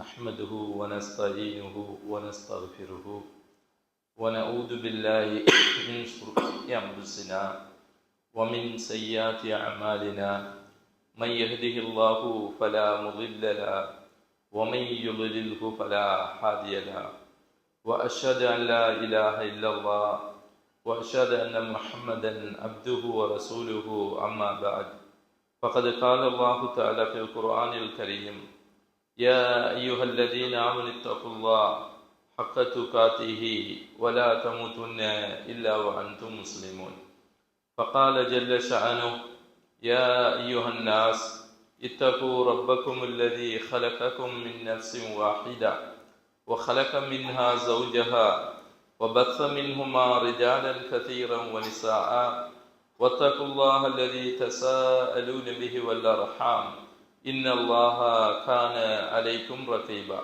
نحمده ونستعينه ونستغفره ونعوذ بالله من شرور أنفسنا ومن سيئات أعمالنا من يهده الله فلا مضل له ومن يضلله فلا هادي له وأشهد أن لا إله إلا الله وأشهد أن محمدا عبده ورسوله أما بعد فقد قال الله تعالى في القرآن الكريم يا أيها الذين آمنوا اتقوا الله حق تقاته ولا تموتن إلا وأنتم مسلمون فقال جل شأنه يا أيها الناس اتقوا ربكم الذي خلقكم من نفس واحدة وخلق منها زوجها وبث منهما رجالا كثيرا ونساء واتقوا الله الذي تساءلون به والأرحام إن الله كان عليكم رقيبا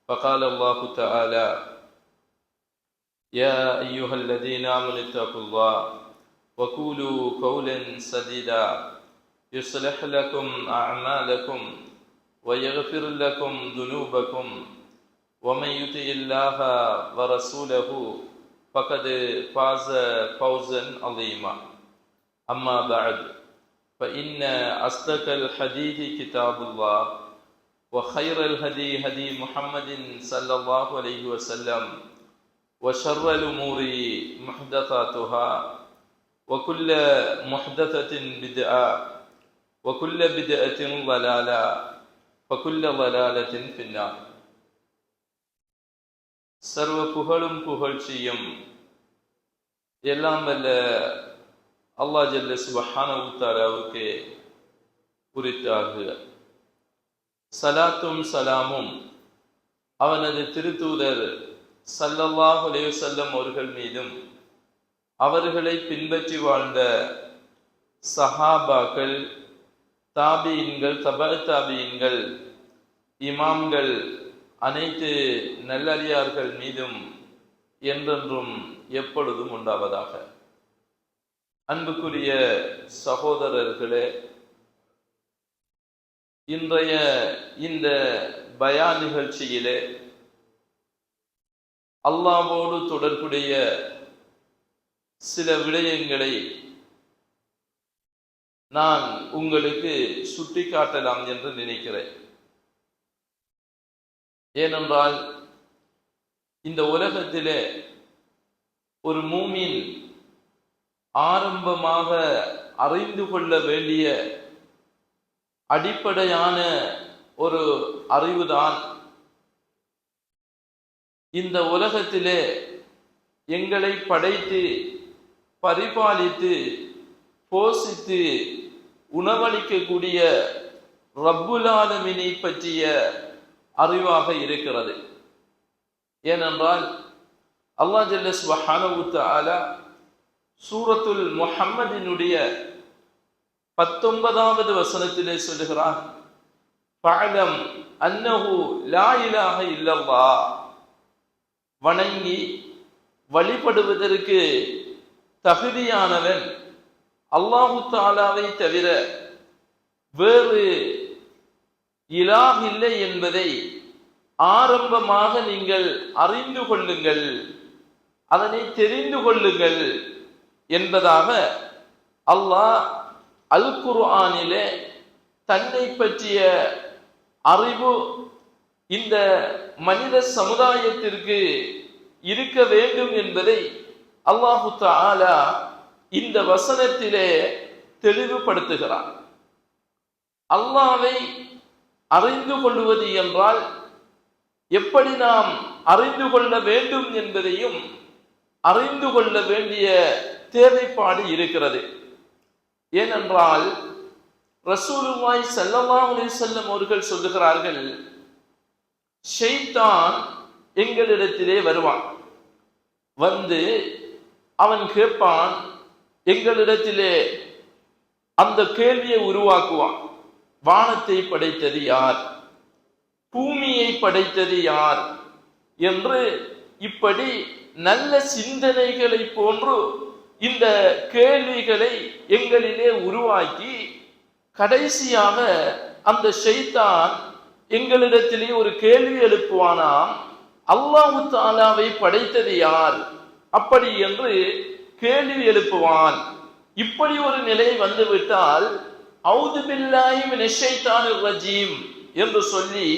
فقال الله تعالى يا أيها الذين آمنوا اتقوا الله وقولوا قولا سديدا يصلح لكم أعمالكم ويغفر لكم ذنوبكم ومن يطع الله ورسوله فقد فاز فوزا عظيما أما بعد فإن أصدق الحديث كتاب الله وخير الهدي هدي محمد صلى الله عليه وسلم وشر الأمور محدثاتها وكل محدثة بدعة وكل بدعة ضلالة وكل ضلالة في النار. சர்வ புகழும் புகழ்ச்சியும் எல்லாம் வல்ல அல்லாஹ் ஜல்ல சுப்ஹானஹு தஆலாவுக்கு உரித்தாகுக. சலாத்தும் சலாமும் அவனது திருத்தூதர் ஸல்லல்லாஹு அலைஹி வஸல்லம் அவர்கள் மீதும் அவர்களை பின்பற்றி வாழ்ந்த சஹாபாக்கள், தாபீன்கள், தபஅ தாபீன்கள், இமாம்கள், அனைத்து நல்லடியார்கள் மீதும் என்றென்றும் எப்பொழுதும் உண்டாவதாக. அன்புக்குரிய சகோதரர்களே, இன்றைய இந்த பயான் நிகழ்ச்சியிலே அல்லாஹ்வோடு தொடர்புடைய சில விடயங்களை நான் உங்களுக்கு சுட்டிக்காட்டலாம் என்று நினைக்கிறேன். ஏனென்றால் இந்த உலகத்திலே ஒரு மூமின் ஆரம்பமாக அறிந்து கொள்ள வேண்டிய அடிப்படையான ஒரு அறிவுதான் இந்த உலகத்திலே எங்களை படைத்து பரிபாலித்து போஷித்து உணவளிக்கக்கூடிய ரப்புல் ஆலமீனை பற்றிய அறிவாக இருக்கிறது. ஏனென்றால் அல்லாஹ் ஜல்ல சுப்ஹானஹு தஆலா சூரத்துல் முஹம்மதினுடைய 19வது வசனத்திலே சொல்லுகிறார், ஃபஅலம் அன்னஹு லா இலாஹ இல்லல்லாஹ், வணங்கி வழிபடுவதற்கு தகுதியானவன் அல்லாஹு தஆலாவை தவிர வேறு இலாஹ் இல்லை என்பதை ஆரம்பமாக நீங்கள் அறிந்து கொள்ளுங்கள், அதனை தெரிந்து கொள்ளுங்கள் என்பதாக அல்லாஹ் அல் குர்ஆனிலே தன்னை பற்றிய அறிவு இந்த மனித சமுதாயத்திற்கு இருக்க வேண்டும் என்பதை அல்லாஹு தஆலா இந்த வசனத்திலே தெளிவுபடுத்துகிறார். அல்லாஹ்வை அறிந்து கொள்வது என்றால் எப்படி நாம் அறிந்து கொள்ள வேண்டும் என்பதையும் அறிந்து கொள்ள வேண்டிய தேவைப்பாடு இருக்கிறது. ஏனென்றால் ரசூலுல்லாஹி ஸல்லல்லாஹு அலைஹி வஸல்லம் அவர்கள் சொல்லுகிறார்கள், ஷைத்தான் எங்களிடத்திலே வருவான், வந்து அவன் கேட்பான், எங்களிடத்திலே அந்த கேள்வியை உருவாக்குவான், வானத்தை படைத்தது யார், பூமியை படைத்தது யார் என்று. இப்படி நல்ல சிந்தனைகளை போன்று இந்த கேள்விகளை எங்களிலே உருவாக்கி கடைசியாக அந்த ஷைத்தான் எங்களிடத்திலே ஒரு கேள்வி எழுப்புவானாம், அல்லாஹு தஆலாவை படைத்தது யார் அப்படி என்று கேள்வி எழுப்புவான். இப்படி ஒரு நிலை வந்துவிட்டால் அஊது பில்லாஹி மினஷ் ஷைத்தானிர் ரஜீம் என்று சொல்லி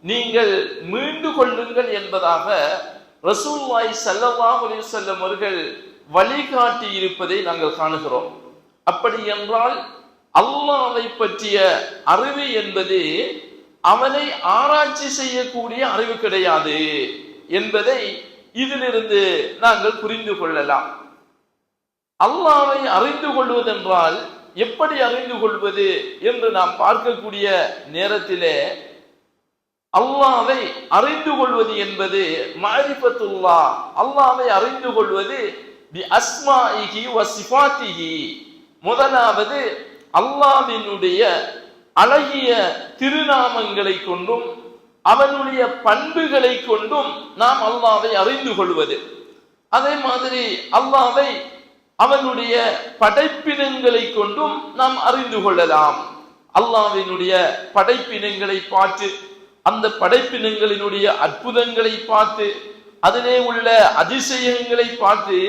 நீங்கள் மீண்டு கொள்ளுங்கள் என்பதாக ரசூலுல்லாஹி ஸல்லல்லாஹு அலைஹி வஸல்லம் அவர்கள் வழிகாட்டி இருப்பதை நாங்கள் காணுகிறோம். அப்படி என்றால் அல்லாஹ்வை பற்றிய அறிவு என்பது அவனை ஆராய்ச்சி செய்யக்கூடிய அறிவு கிடையாது என்பதை இதிலிருந்து நாங்கள் புரிந்து கொள்ளலாம். அல்லாஹ்வை அறிந்து கொள்வதென்றால் எப்படி அறிந்து கொள்வது என்று நாம் பார்க்கக்கூடிய நேரத்திலே அல்லாஹ்வை அறிந்து கொள்வது என்பது மஅரிஃபத்துல்லாஹ், அல்லாஹ்வை அறிந்து கொள்வது பி அஸ்மாஇஹி வ சிஃபாத்திஹி. முதலாவது அல்லாஹ்வினுடைய அழகிய திருநாமங்களை கொண்டும் அவனுடைய பண்புகளை கொண்டும் நாம் அல்லாஹ்வை அறிந்து கொள்வது. அதே மாதிரி அல்லாஹ்வை அவனுடைய படைப்பினங்களை கொண்டும் நாம் அறிந்து கொள்ளலாம். அல்லாஹ்வினுடைய படைப்பினங்களை பார்த்து, அந்த படைப்பினங்களினுடைய அற்புதங்களை பார்த்து, அதிலே உள்ள அதிசயங்களை பார்த்து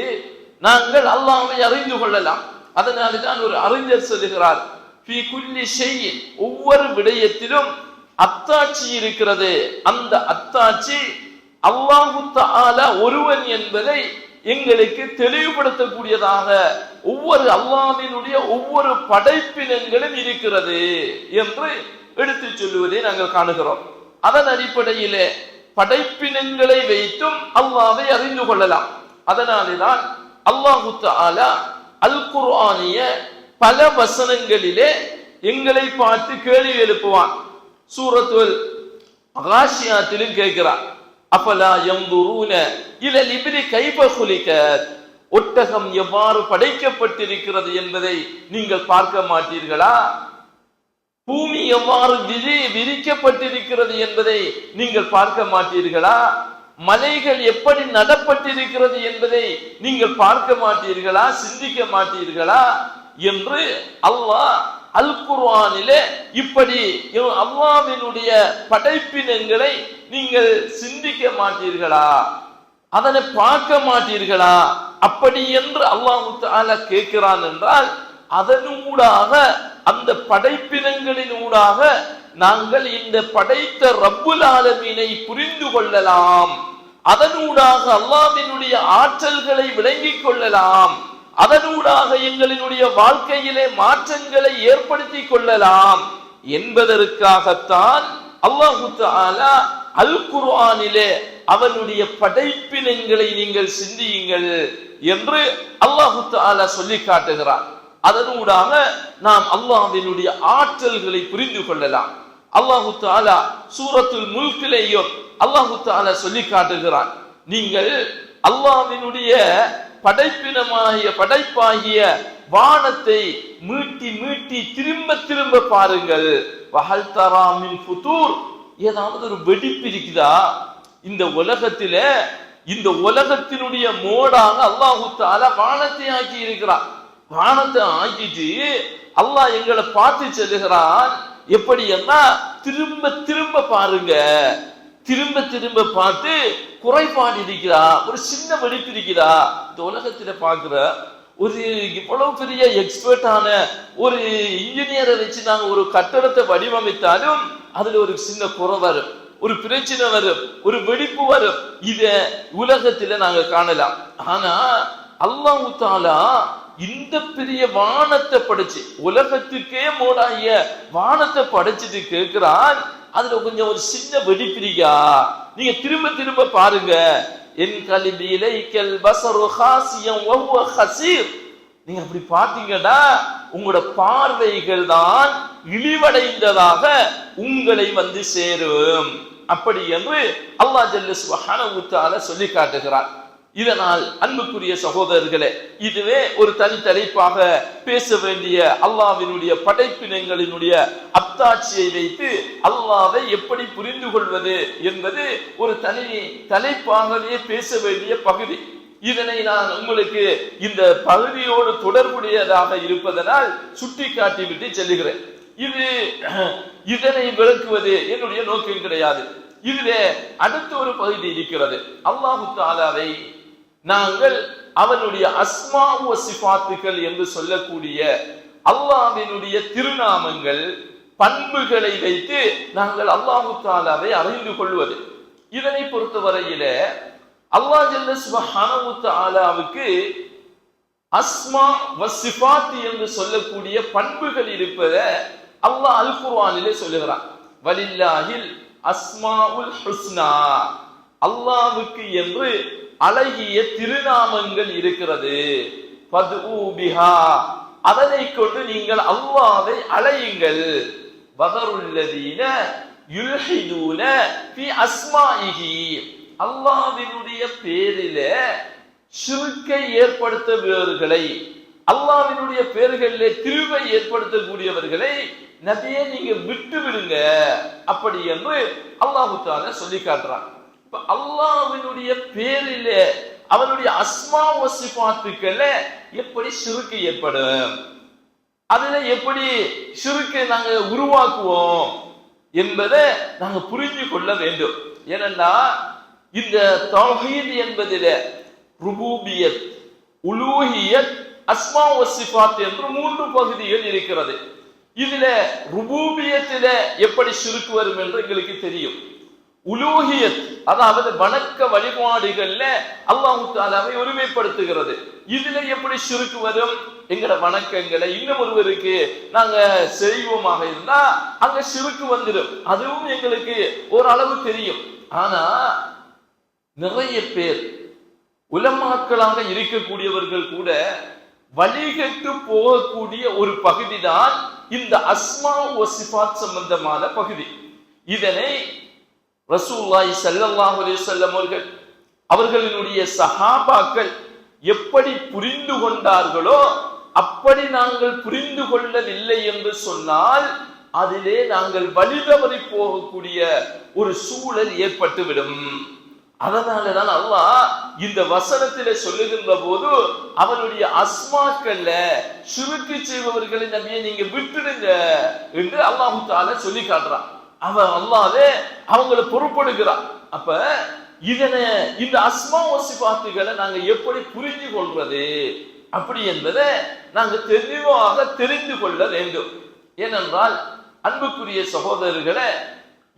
நாங்கள் அல்லாஹ்வை அறிந்து கொள்ளலாம். அதனால்தான் ஒரு அறிஞர் சொல்லுகிறார், ஃபீ குல்லி ஷைஇன், ஒவ்வொரு விடயத்திலும் அத்தாட்சி இருக்கிறது. அந்த அத்தாட்சி அல்லாஹு தஆலா ஒருவன் என்பதை எங்களுக்கு தெளிவுபடுத்தக்கூடியதாக ஒவ்வொரு அல்லாஹ்வினுடைய ஒவ்வொரு படைப்பினங்களும் இருக்கிறது என்று எடுத்து சொல்லுவதை நாங்கள் காணுகிறோம். அதன் அடிப்படையிலே படைப்பினங்களை வைத்தும் அல்லாஹ்வை அறிந்து கொள்ளலாம். அதனால்தான் அல்லாஹு தஆலா அல் குர்ஆனிய பல வசனங்களிலே எங்களை பார்த்து கேள்வி எழுப்புவான். சூரத்துல் காஷியாத்திலும் கேட்கிறான், அஃபலா யன்துரூன இலல் இப்லி கைஃப குலிகத், ஒட்டகம் எவ்வாறு படைக்கப்பட்டிருக்கிறது என்பதை நீங்கள் பார்க்க மாட்டீர்களா? பூமி எவ்வாறு விரிக்கப்பட்டிருக்கிறது என்பதை நீங்கள் பார்க்க மாட்டீர்களா? மலைகள் எப்படி நடப்பட்டிருக்கிறது என்பதை நீங்கள் பார்க்க மாட்டீர்களா? சிந்திக்க மாட்டீர்களா என்று அல்லாஹ் அல் குர்ஆனிலே இப்படி அல்லாஹ்வினுடைய படைப்பினங்களை நீங்கள் சிந்திக்க மாட்டீர்களா? அதனை பார்க்க மாட்டீர்களா? அப்படி என்று அல்லாஹ் தஆலா கேட்கிறான் என்றால் அதனூடாக, அந்த படைப்பினங்களின் ஊடாக நாங்கள் இந்த படைத்த ரப்புல் ஆலமீனை புரிந்து கொள்ளலாம். அதனூடாக அல்லாஹ்வினுடைய ஆற்றல்களை விளங்கிக் கொள்ளலாம். அதனூடாக எங்களினுடைய வாழ்க்கையிலே மாற்றங்களை ஏற்படுத்திக் கொள்ளலாம் என்பதற்காகத்தான் அல்லாஹு தஆலா அல் குர்ஆனிலே அவனுடைய படைப்பினங்களை நீங்கள் சிந்தியுங்கள் என்று அல்லாஹு தஆலா சொல்லி காட்டுகிறார். அதனூடாக நாம் அல்லாஹ்வினுடைய ஆற்றல்களை புரிந்து கொள்ளலாம். அல்லாஹு தஆலா சூரத்துல் முல்கிலேயும் அல்லாஹு தஆலா சொல்லி காட்டுகிறான், நீங்கள் அல்லாஹ்வினுடைய படைப்பாகிய வானத்தை மீட்டி மீட்டி திரும்ப திரும்ப பாருங்கள். வஹல் தரா மின் ஃபுதூர், ஏதாவது ஒரு வெடிப்பு இருக்குதா இந்த உலகத்தில? இந்த உலகத்தினுடைய மோடாக அல்லாஹு தஆலா வானத்தை ஆக்கி இருக்கிறான். வானத்தை ஆக்கிட்டு அல்லாஹ் எங்களை பார்த்து சொல்லுகிறான், எப்படி என்ன? திரும்ப திரும்ப பாருங்க, திரும்ப திரும்ப பார்த்து குறைபாடு இருக்கிறா, ஒரு சின்ன வெடிப்பு இருக்கிறா. இந்த உலகத்துல பாக்குற ஒரு இவ்வளவு பெரிய எக்ஸ்பர்ட்டான ஒரு இன்ஜினியரை வச்சு நாங்க ஒரு கட்டடத்தை வடிவமைத்தாலும் அதுல ஒரு சின்ன குறை வரும், ஒரு பிரச்சனை வரும், ஒரு வெடிப்பு வரும். இத உலகத்துல நாங்க காணலாம். ஆனா அல்லாஹ் தஆலா இந்த பெரிய வானத்தை படைச்சு, உலகத்துக்கே மோடாகிய வானத்தை படைச்சிட்டு கேட்கிறான், அதுல கொஞ்சம் ஒரு சின்ன வெடிப்பிரிக்கா, நீங்க திரும்ப திரும்ப பாருங்க. என் கல்பி இலைக்கல் பஸரு ஹாசியம் வஹுவ ஹஸீர், நீங்க அப்படி பார்த்தீங்கன்னா உங்களோட பார்வைகள் தான் இழிவடைந்ததாக உங்களை வந்து சேரும். அப்படி என்று அல்லாஹ் ஜல்ல சுப்ஹானஹு வ தஆலா சொல்லி காட்டுகிறார். இதனால் அன்புக்குரிய சகோதரர்களே, இதுவே ஒரு தனி தலைப்பாக பேச வேண்டிய அல்லாஹ்வினுடைய படைப்பினங்களினுடைய அத்தாட்சியை வைத்து அல்லாஹ்வை எப்படி புரிந்து கொள்வது என்பது ஒரு தனி தலைப்பாகவே பேச வேண்டிய பகுதி. இதனை நான் உங்களுக்கு இந்த பகுதியோடு தொடர்புடையதாக இருப்பதனால் சுட்டி காட்டிவிட்டு செல்லுகிறேன். இது இதனை விளக்குவது என்னுடைய நோக்கம் கிடையாது. இதிலே அடுத்த ஒரு பகுதி இருக்கிறது. அல்லாஹு தஆலாவை நாங்கள் அவனுடைய அஸ்மா வ சிஃபாத்துகள் என்று சொல்லக்கூடிய அல்லாஹ்வினுடைய திருநாமங்கள் பண்புகளை வைத்து நாங்கள் அல்லாஹு தஆலாவை அறிந்து கொள்வது. இதனை பொறுத்தவரையிலே அல்லாஹ் ஜல்ல சுப்ஹானஹு வ தஆலாவுக்கு அஸ்மா வ சிஃபாத் என்று சொல்லக்கூடிய பண்புகள் இருப்பதை அல்லாஹ் அல் குர்ஆனிலே சொல்லுகிறான். வலில்லாஹில் அஸ்மாஉல் ஹுஸ்னா, அல்லாஹ்வுக்கு என்று அழகிய திருநாமங்கள் இருக்கிறது. ஃபதுஉ பிஹா, அதனை கொண்டு நீங்கள் அல்லாஹ்வை அழையுங்கள். வதருல்லதீன யுல்ஹிதூன ஃபி அஸ்மாஇஹி, அல்லாஹ்வினுடைய பேரிலே ஷிர்க்கை ஏற்படுத்துபவர்களை, அல்லாஹ்வினுடைய பேர்களிலே திருவை ஏற்படுத்தக்கூடியவர்களை நபியே நீங்க விட்டு விடுங்க அப்படி என்று அல்லாஹ் தஆலா சொல்லி காட்டுறான். இப்ப அல்லாஹ்வினுடைய பேரிலே அவனுடைய அஸ்மா வ சிஃபாத்துக்கள எப்படி ஷிர்க் ஏற்படும், அதுல எப்படி ஷிர்க்கை நாங்க உருவாக்குவோம் என்பதை நாங்க புரிந்து கொள்ள வேண்டும். ஏனென்னா இந்த தௌஹீத் என்பதிலே ருபூபியத், உலூஹியத், அஸ்மா வ சிஃபாத் என்று 3 பகுதிகள் இருக்கிறது. இதுல ருபூபியத்தில எப்படி ஷிர்க் வரும் என்று எங்களுக்கு தெரியும். உலூஹியத் அதாவது வணக்க வழிபாடுகள்ல அல்லாஹ் தஆலாவை ஒருமைப்படுத்துகிறது. இதுல எப்படி ஷிர்க் வரும்? எங்கட வணக்கங்களை இன்னும் ஒருவருக்கு நாங்க செய்வோமாக இருந்தா அங்க ஷிர்க் வந்துடும். அதுவும் எங்களுக்கு ஓரளவு தெரியும். ஆனா நிறைய பேர் உலமாக்களாக இருக்கக்கூடியவர்கள் கூட வழிகட்டு போகக்கூடிய ஒரு பகுதி தான் இந்த அஸ்மா வ சிஃபாத் சம்பந்தமான பகுதி. இதனை ரசூலுல்லாஹி ஸல்லல்லாஹு அலைஹி வஸல்லம் அவர்களினுடைய சஹாபாக்கள் எப்படி புரிந்து கொண்டார்களோ அப்படி நாங்கள் புரிந்து கொள்ளவில்லை என்று சொன்னால் அதிலே நாங்கள் வழிதவறி போகக்கூடிய ஒரு சூழல் ஏற்பட்டுவிடும். அதனாலதான் அல்லாஹ் இந்த வசனத்திலே சொல்லுகின்ற போது அவனுடைய அஸ்மாக்கள்ல ஷிர்க் செய்பவர்களை நபியை நீங்க விட்டுடுங்க என்று அல்லாஹ் தஆலா சொல்லி காட்டுறான். அவன் அல்லாஹ்வே அவங்களை பொறுப்படுகிறான். அப்ப இதனை இந்த அஸ்மா வ சிஃபாத்துகளை நாங்க எப்படி புரிந்து கொள்வது அப்படி என்பதை நாங்க தெளிவாக தெரிந்து கொள்ள வேண்டும். ஏனென்றால் அன்புக்குரிய சகோதரர்களே,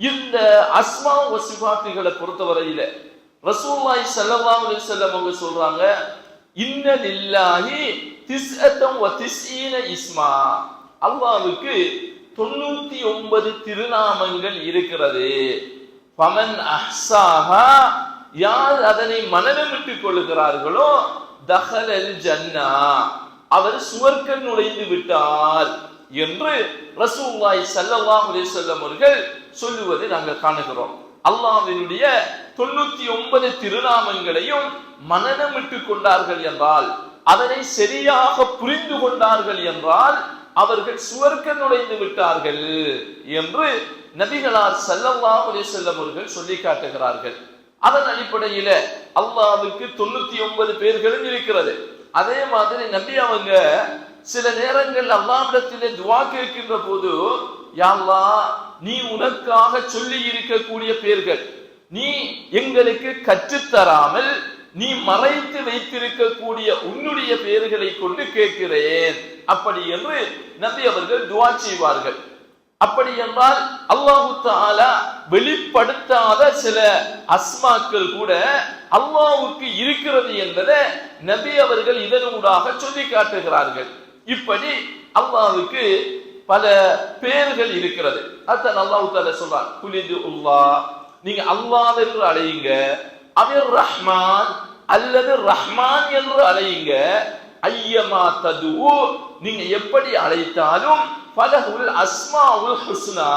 இந்த அஸ்மா வ சிஃபாத்துகளை பொறுத்தவரையில ரசூலுல்லாஹி ஸல்லல்லாஹு அலைஹி வஸல்லம் அவங்க சொல்றாங்க, இன்ன லில்லாஹி திஸ்அத்தன் வ திஸ்ஈன இஸ்மா, அல்லாஹ்வுக்கு 99 திருநாமங்கள் இருக்கிறது. ஃபமன் அஹ்ஸாஹா, யார் அதனை மனனமிட்டுக் கொள்கிறார்களோ தஹலல் ஜன்னா, அவர் சுவர்க்கம் நுழைந்து விட்டார் என்று ரசூலுல்லாஹி ஸல்லல்லாஹு அலைஹி வஸல்லம் அவர்கள் சொல்லுவதை நாங்கள் காணுகிறோம். அல்லாஹ்வினுடைய 99 திருநாமங்களையும் மனனமிட்டுக் கொண்டார்கள் என்றால், அதனை சரியாக புரிந்து கொண்டார்கள் என்றால் அவர்கள் சுவர்க்கம் நுழைந்து விட்டார்கள் என்று நபிகளார் ஸல்லல்லாஹு அலைஹி வஸல்லம் அவர்கள் சொல்லி காட்டுகிறார்கள். அதன் அடிப்படையில அல்லாஹ்வுக்கு 99 பேர்களும் இருக்கிறது. அதே மாதிரி நபி அவங்க சில நேரங்கள் அல்லாஹ்விடத்திலே துஆ கேட்கின்ற போது, யா அல்லாஹ், நீ உனக்காக சொல்லி இருக்கக்கூடிய பேர்கள் நீ எங்களுக்கு கற்றுத்தராமல் நீ மறைத்து வைத்திருக்கக்கூடிய உன்னுடைய பெயர்களை கொண்டு கேட்கிறேன் அப்படி என்று நபி அவர்கள் துஆ செய்வார்கள். அப்படி என்றால் அல்லாஹ் தஆலா வெளிப்படுத்தாத சில அஸ்மாக்கள் கூட அல்லாஹ்வுக்கு இருக்கிறது என்பதை நபி அவர்கள் இதனூடாக சொல்லி காட்டுகிறார்கள். இப்படி அல்லாஹ்வுக்கு பல பெயர்கள் இருக்கிறது. அதான் அல்லாஹ் தஆலா சொல்றார், குலிது அல்லாஹ், நீங்க அல்லாஹ் என்று அழையுங்க, அவர் ரஹ்மான் அல்லது ரஹ்மான் என்று அழையுங்க, ஐயமா தது, நீங்க எப்படி அழைத்தாலும் ஃபலஹுல் அஸ்மாஉல் ஹுஸ்னா,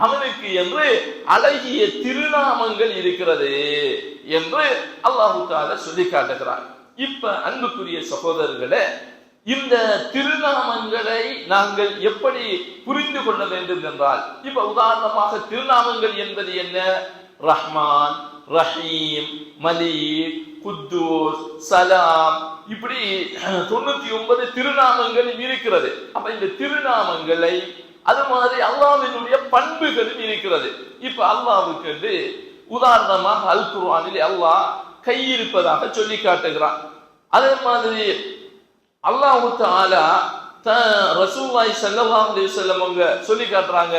அவனுக்கு என்று அழகிய திருநாமங்கள் இருக்கிறது என்று அல்லாஹ் தஆலா சொல்லி காட்டுகிறார். இப்ப அன்புக்குரிய சகோதரர்களே, இந்த திருநாமங்களை நாங்கள் எப்படி புரிந்து கொள்ள வேண்டும் என்றால், இப்ப உதாரணமாக திருநாமங்கள் என்பது என்ன? ரஹ்மான், ரஹீம், மலீக், குத்தூஸ், சலாம், இப்படி 99 திருநாமங்கள் இருக்கிறது. அப்ப இந்த திருநாமங்களை அது மாதிரி அல்லாஹ்வினுடைய பண்புகளும் இருக்கிறது. இப்ப அல்லாஹ்வுக்கு உதாரணமாக அல் குர்ஆனில் அல்லாஹ் கை இருப்பதாக சொல்லி காட்டுகிறான். அதே மாதிரி அல்லாஹ் தஆலா ரசூலுல்லாஹி ஸல்லல்லாஹு அலைஹி வஸல்லம் அவங்க சொல்லி காட்டுறாங்க,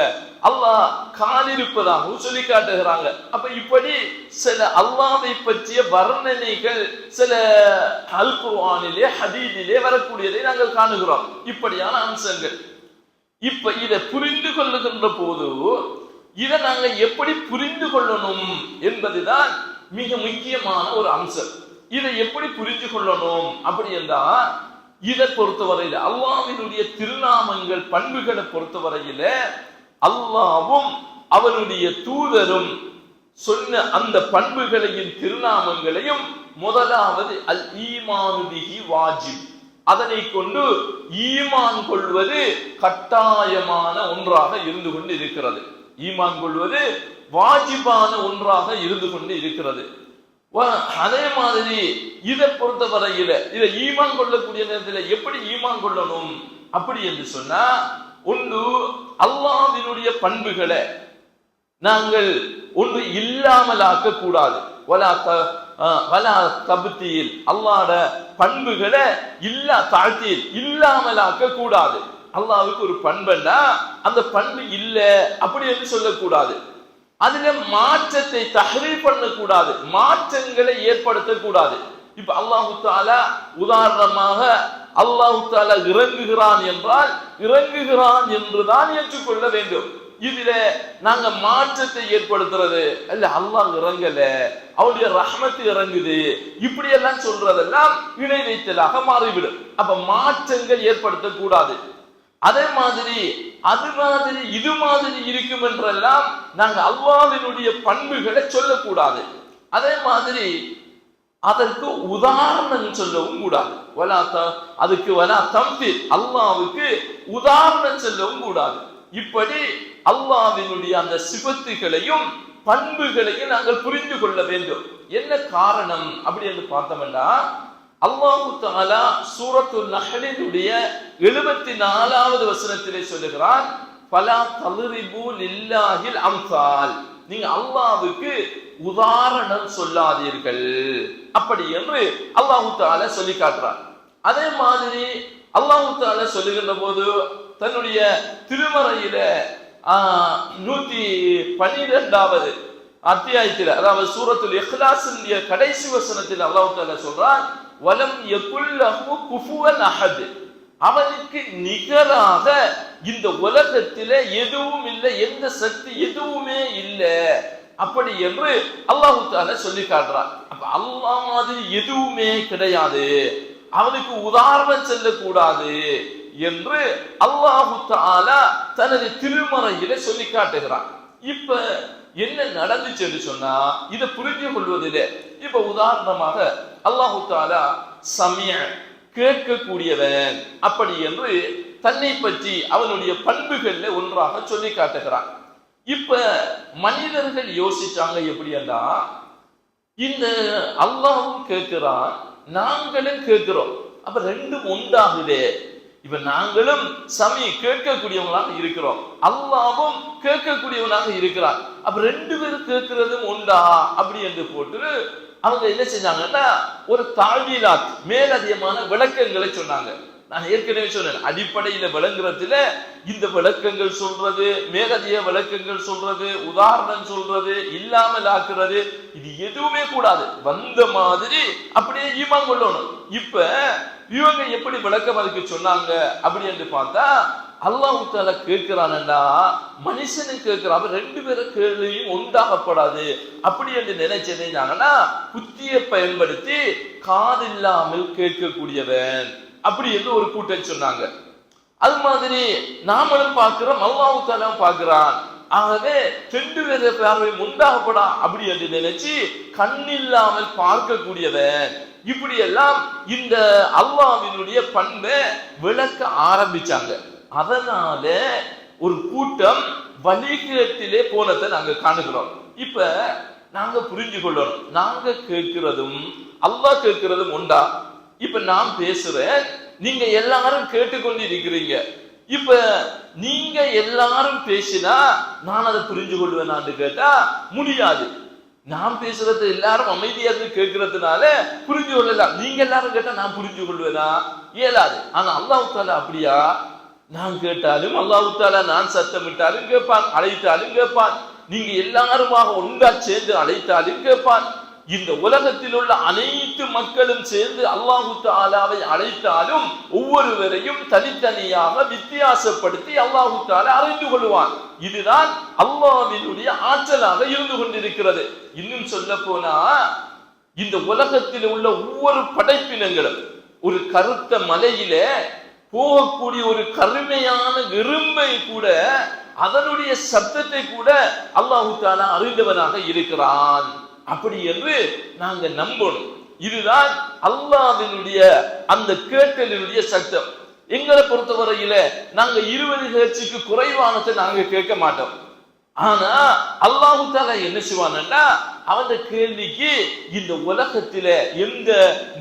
அல்லாஹ் கால் இருப்பதாக சொல்லி காட்டுகிறாங்க. அப்ப இப்படி சில அல்லாஹ்வை பற்றிய வர்ணனைகள் சில அல் குர்ஆனிலே ஹதீஸிலே வரக்கூடியதை நாங்கள் காணுகிறோம். இப்படியான அம்சங்கள். இப்ப இதை புரிந்து கொள்ளுகின்ற போது இதை நாங்க எப்படி புரிந்து கொள்ளணும் என்பதுதான் மிக முக்கியமான ஒரு அம்சம். இதை எப்படி புரிந்து கொள்ளணும் அப்படி என்றால், இதை பொறுத்தவரையில அல்லாஹ்வினுடைய திருநாமங்கள் பண்புகளை பொறுத்தவரையில அல்லாஹ்வும் அவனுடைய தூதரும் சொன்ன அந்த பண்புகளையும் திருநாமங்களையும் முதலாவது அல் ஈமானு பிஹி வாஜிப், அதனை கொண்டு ஈமான் கொள்வது கட்டாயமான ஒன்றாக இருந்து கொண்டு இருக்கிறது. ஈமான் கொள்வது வாஜிபான ஒன்றாக இருந்து கொண்டு இருக்கிறது. அதே மாதிரி இதை பொறுத்தவரையில இதை ஈமான் கொள்ளக்கூடிய நேரத்தில் எப்படி ஈமான் கொள்ளணும் அப்படி என்று சொன்னா, ஒன்று அல்லாஹ்வினுடைய பண்புகளை நாங்கள் ஒன்று இல்லாமலாக்க கூடாது. அல்லாஹ்வோட பண்புகளை தாழ்த்தியில் இல்லாமலாக்க கூடாது. அல்லாஹ்வுக்கு ஒரு பண்புன்னா அந்த பண்பு இல்ல அப்படி என்று சொல்லக்கூடாது. அதுல மாற்றத்தை தஹ்ரீஃப் பண்ணக்கூடாது, மாற்றங்களை ஏற்படுத்தக்கூடாது. இப்ப அல்லாஹு தஆலா உதாரணமாக அல்லாஹு தஆலா இறங்குகிறான் என்றால் இறங்குகிறான் என்றுதான் ஏற்றுக்கொள்ள வேண்டும். இதுல நாங்க மாற்றத்தை ஏற்படுத்துறது அல்ல, அல்லாஹ் இறங்கல அவருடைய ரஹ்மத் இறங்குது இப்படி எல்லாம் சொல்றதெல்லாம் இணை வைத்தலாக மாறிவிடும். அப்ப மாற்றங்கள் ஏற்படுத்தக்கூடாது. அதே மாதிரி அது மாதிரி இது மாதிரி இருக்கும் என்றெல்லாம் நாங்க அல்லாஹ்வினுடைய பண்புகளை சொல்லக்கூடாது. அதே மாதிரி அதற்கு உதாரணம் சொல்லவும் கூடாது. அதுக்கு அல்லாஹ்வுக்கு உதாரணம் சொல்லவும் கூடாது. இப்படி அல்லாஹ்வினுடைய அந்த சிபத்துகளையும் பண்புகளையும் நாங்கள் புரிந்து கொள்ள வேண்டும். என்ன காரணம் அப்படி என்று பார்த்தோம்னா, அல்லாஹ் தஆலா சூரத்துல் நஹ்லினுடைய 74வது வசனத்திலே சொல்லுகிறான், ஃபலா தல்ரிபு லில்லாஹில் அம்சால், நீங்க அல்லாஹ்வுக்கு உதாரணம் சொல்லாதீர்கள் அப்படி என்று அல்லாஹ் தஆலா சொல்லி காட்டுறான். அதே மாதிரி அல்லாஹ் தஆலா சொல்லுகின்ற போது தன்னுடைய திருமறையில 112வது அத்தியாயத்தில், அதாவது சூரத்துல் இக்லாஸின் கடைசி வசனத்தில் அல்லாஹ் தஆலா சொல்றான், வலம் யகுல் லஹு குஃபுவன் அஹத், அவனுக்கு நிகராக இந்த உலகத்திலே எதுவும் இல்லை, எந்த சக்தி எதுவுமே இல்லை அப்படி என்று அல்லாஹ் தஆலா சொல்லி காட்டுறான். அப்ப அல்லாஹ் மாதிரி எதுவுமே கிடையாது, அவனுக்கு உதாரணம் சொல்லக்கூடாது என்று அல்லாஹ் தஆலா தனது திருமறையில சொல்லி காட்டுகிறான். இப்ப என்ன நடந்துச்சு சொன்னா, இதை புரிந்து கொள்வதில்லை. இப்ப உதாரணமாக அல்லாஹ் தஆலா சமீஅ, கேட்கக்கூடியவன் அப்படி என்று தன்னை பற்றி அவனுடைய பண்புகள்ல ஒன்றாக சொல்லி காட்டுகிறான். இப்ப மனிதர்கள் யோசிச்சாங்க எப்படின்னா, இந்த அல்லாஹ்வும் கேட்கிறான் நாங்களும் கேட்கிறோம், அப்ப ரெண்டும் உண்டாகுதே. இப்ப நாங்களும் கேட்கக்கூடியவங்களாக இருக்கிறோம், அல்லாஹ்வும் கேட்கக்கூடியவனாக இருக்கிறான், அப்ப ரெண்டு பேரும் கேட்கிறதும் உண்டா அப்படி என்று போட்டு அவங்க என்ன செஞ்சாங்கன்னா ஒரு தாழ்வீலாத் மேலதிகமான விளக்கங்களை சொன்னாங்க. நான் ஏற்கனவே சொன்னேன், அடிப்படையில விளங்குறதுல இந்த விளக்கங்கள் சொல்றது, மேலதிக விளக்கங்கள் சொல்றது, உதாரணம் சொல்றது, இல்லாமல் ஆக்குறது, இது எதுவுமே கூடாது. வந்த மாதிரி அப்படியே ஈமான் கொள்ளணும். இப்ப இவங்க எப்படி விளக்கம் அதுக்கு சொன்னாங்க அப்படி என்று பார்த்தா, அல்லாஹ் தஆலா கேட்கிறான்டா மனுஷனும் கேட்கிறான், ரெண்டு பேரும் கேள்வியும் உண்டாகப்படாது அப்படி என்று நினைச்சேன்னா புத்தியை பயன்படுத்தி காதில்லாமல் கேட்கக்கூடியவன் அப்படி என்று ஒரு கூட்டம் சொன்னாங்க. அது மாதிரி நாமளும் பார்க்கிறோம், அல்லாஹ் தஆலா பார்க்கிறான், ஆகவே ரெண்டு பேர பார்வையும் உண்டாகப்படா அப்படி என்று நினைச்சு கண்ணில்லாமல் பார்க்கக்கூடியவன் இப்படி எல்லாம் இந்த அல்லாஹ்வினுடைய பண்பை விளக்க ஆரம்பிச்சாங்க. அதனால ஒரு கூட்டம் வழிகேட்டிலே போனதை நாங்க காணுகிறோம். இப்ப நாங்க புரிஞ்சு கொள்ளணும், நாங்க கேட்கிறதும் அல்லாஹ் கேட்கிறதும் உண்டா? இப்ப நான் பேசுறேன், நீங்க எல்லாரும் கேட்டுக்கொண்டு இருக்கிறீங்க, இப்ப நீங்க எல்லாரும் பேசினா நான் அதை புரிஞ்சு கொள்வேனான்னு கேட்டா முடியாது. நான் பேசுறது எல்லாரும் அமைதியா இருந்து கேட்கறதுனால புரிஞ்சு கொள்ளலாம். நீங்க எல்லாரும் கேட்டா நான் புரிஞ்சு கொள்வேனா? இயலாது. ஆனா அல்லாஹ் தஆலா அப்படியா? நான் கேட்டாலும் அல்லாஹ் தஆலா நான் சத்தமிட்டாலும் கேட்பான், அழைத்தாலும் கேட்பான். நீங்க எல்லாருமாக ஒன்றா சேர்ந்து அழைத்தாலும் கேட்பான். இந்த உலகத்தில் உள்ள அனைத்து மக்களும் சேர்ந்து அல்லாஹ் தஆலாவை அழைத்தாலும் ஒவ்வொருவரையும் தனித்தனியாக வித்தியாசப்படுத்தி அல்லாஹ் தஆலா அறிந்து கொள்வான். இதுதான் அல்லாஹ்வினுடைய ஆற்றலாக இருந்து கொண்டிருக்கிறது. இன்னும் சொல்ல போனா இந்த உலகத்தில் உள்ள ஒவ்வொரு படைப்பினங்களும் ஒரு கருத்த மலையில போகக்கூடிய ஒரு கருமையான எறும்பை கூட அதனுடைய சத்தத்தை கூட அல்லாஹ் தஆலா அறிந்தவனாக இருக்கிறான். அப்படி என்று நாங்க நம்பணும். இதுதான் அல்லாஹ்வினுடைய அந்த கேட்டலினுடைய சத்தம். எங்களை பொறுத்தவரையில நாங்க 20 ஹெர்ட்ஸுக்கு குறைவானதை நாங்க கேட்க மாட்டோம். ஆனா அல்லாஹ் தஆலா என்ன செய்வான்னா அவன் கேள்விக்கு இந்த உலகத்தில எந்த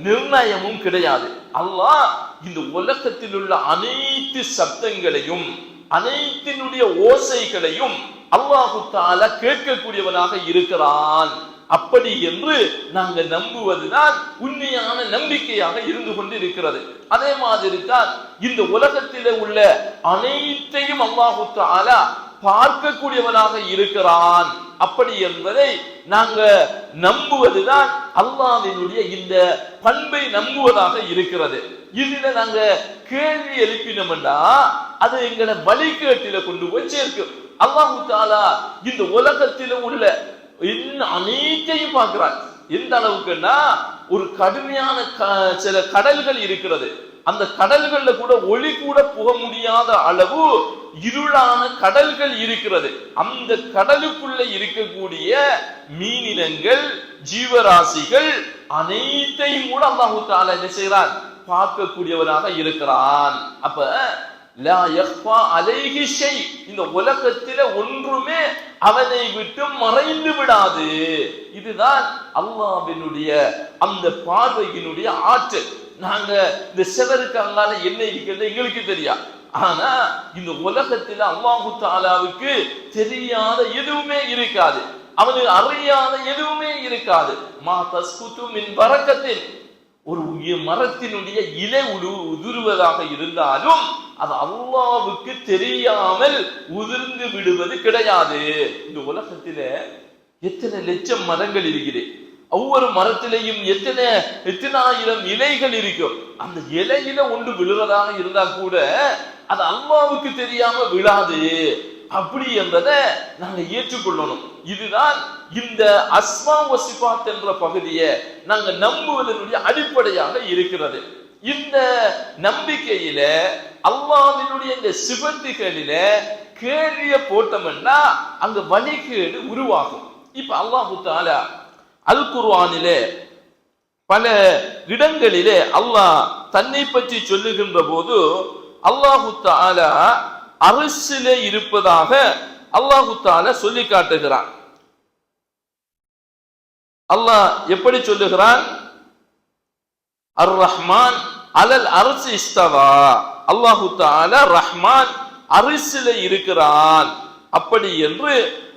நிர்ணயமும் கிடையாது. அல்லாஹ் இந்த உலகத்தில் உள்ள அனைத்து சப்தங்களையும் அனைத்தினுடைய ஓசைகளையும் அல்லாஹ் தஆலா கேட்கக்கூடியவனாக இருக்கிறான். அப்படி என்று நாங்க நம்புவதுதான் உண்மையான நம்பிக்கையாக இருந்து கொண்டு இருக்கிறது. அதே மாதிரி தான் இந்த உலகத்திலே உள்ள அனைத்தையும் அல்லாஹ் தஆலா பார்க்கக்கூடியவனாக இருக்கிறான். அப்படி என்பதை நாங்க நம்புவதுதான் அல்லாஹ்வினுடைய இந்த பண்பை நம்புவதாக இருக்கிறது. இதுல நாங்க கேள்வி எழுப்பினோம்னா அது எங்களை வழிகேட்டில கொண்டு போய் சேர்க்கும். அல்லாஹ் தஆலா இந்த உலகத்தில உள்ள அனைத்தையும் பார்க்கிறான். எந்த அளவுக்குன்னா ஒரு கடுமையான சில கடல்கள் இருக்கிறது. அந்த கடல்கள்ல கூட ஒளி கூட புக முடியாத அளவு இருளான கடல்கள் இருக்கிறது. அந்த கடலுக்குள்ள இருக்கக்கூடிய மீனினங்கள் ஜீவராசிகள் அனைத்தையும் கூட அல்லாஹ் தஆலா என்ன செய்கிறான்? பார்க்கக்கூடியவனாக இருக்கிறான். அப்ப லா யக்ஃபா அலைஹி ஷை, இந்த உலகத்தில ஒன்றுமே அவனை விட்டு மறைந்து விடாது. இதுதான் அல்லாஹ்வினுடைய அந்த பார்வையினுடைய ஆற்றல். நாங்க இந்த செவருக்கு அங்கால என்ன இருக்கிறது எங்களுக்கு தெரியா. ஆனா இந்த உலகத்தில அல்லாஹ் தஆலாவுக்கு தெரியாத எதுவுமே இருக்காது, அவனுக்கு அறியாத எதுவுமே இருக்காது. மா தஸ்குது மின் பரக்கத்தின், ஒரு மரத்தினுடைய இலை உதிர்வதாக இருந்தாலும் அது அல்லாஹ்வுக்கு தெரியாமல் உதிர்ந்து விடுவது கிடையாது. இந்த உலகத்தில எத்தனை லட்சம் மரங்கள் இருக்கிறது, ஒவ்வொரு மரத்திலையும் எத்தனாயிரம் இலைகள் இருக்கும். அந்த இலையில ஒன்று விழுறதாக இருந்தா கூட அது அல்லாஹ்வுக்கு தெரியாம விழாது. அப்படி என்பதை நாங்க ஏற்றுக்கொள்ளணும். இதுதான் இந்த அஸ்மா வ சிஃபாத் என்ற பகுதியை நாங்க நம்புவதனுடைய அடிப்படையாக இருக்கிறது. இந்த நம்பிக்கையில அல்லாஹ்வினுடைய இந்த சிபத்துகளில கேள்விய போட்டோம்னா அங்க வழிகேடு உருவாகும். இப்ப அல்லாஹ் தஆலா அல் குர்ஆனிலே பல இடங்களிலே அல்லாஹ் தன்னை பற்றி சொல்லுகின்ற போது அல்லாஹ் தஆலா அரசிலே இருப்பதாக அல்லாஹ் தஆலா சொல்லி காட்டுகிறான். அல்லாஹ் எப்படி சொல்லுகிறான்? அர் ரஹ்மான் அலல் அர்ஷ் இஸ்தவா, அல்லாஹ் தஆலா ரஹ்மான் அரசிலே இருக்கிறான். அப்படி என்று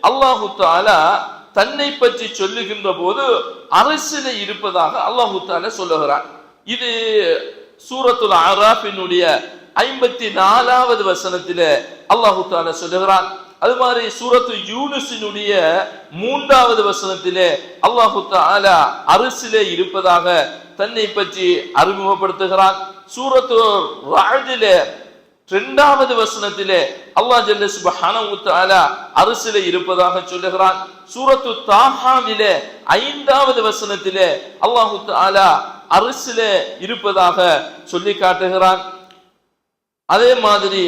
அல்லாஹ் தஆலா தன்னை பற்றி சொல்லுகின்ற போது அரசிலே இருப்பதாக அல்லாஹ் தஆலா சொல்லுகிறான். இது சூரத்துல் அராஃபினுடைய 54வது வசனத்திலே அல்லாஹ் தஆலா சொல்லுகிறான். அது மாதிரி சூரத்து யூனுஸினுடைய 3வது வசனத்திலே அல்லாஹ் தஆலா அரசிலே இருப்பதாக தன்னை பற்றி அறிமுகப்படுத்துகிறான். சூரத்து ரஅதிலே 2வது வசனத்திலே அல்லாஹ் ஜல்ல சுப்ஹானஹு வ தஆலா அரசிலே இருப்பதாக சொல்லுகிறான். சூரத்து தாஹாவிலே 5வது வசனத்திலே அல்லாஹ் தஆலா அரசிலே இருப்பதாக சொல்லி காட்டுகிறான். அதே மாதிரி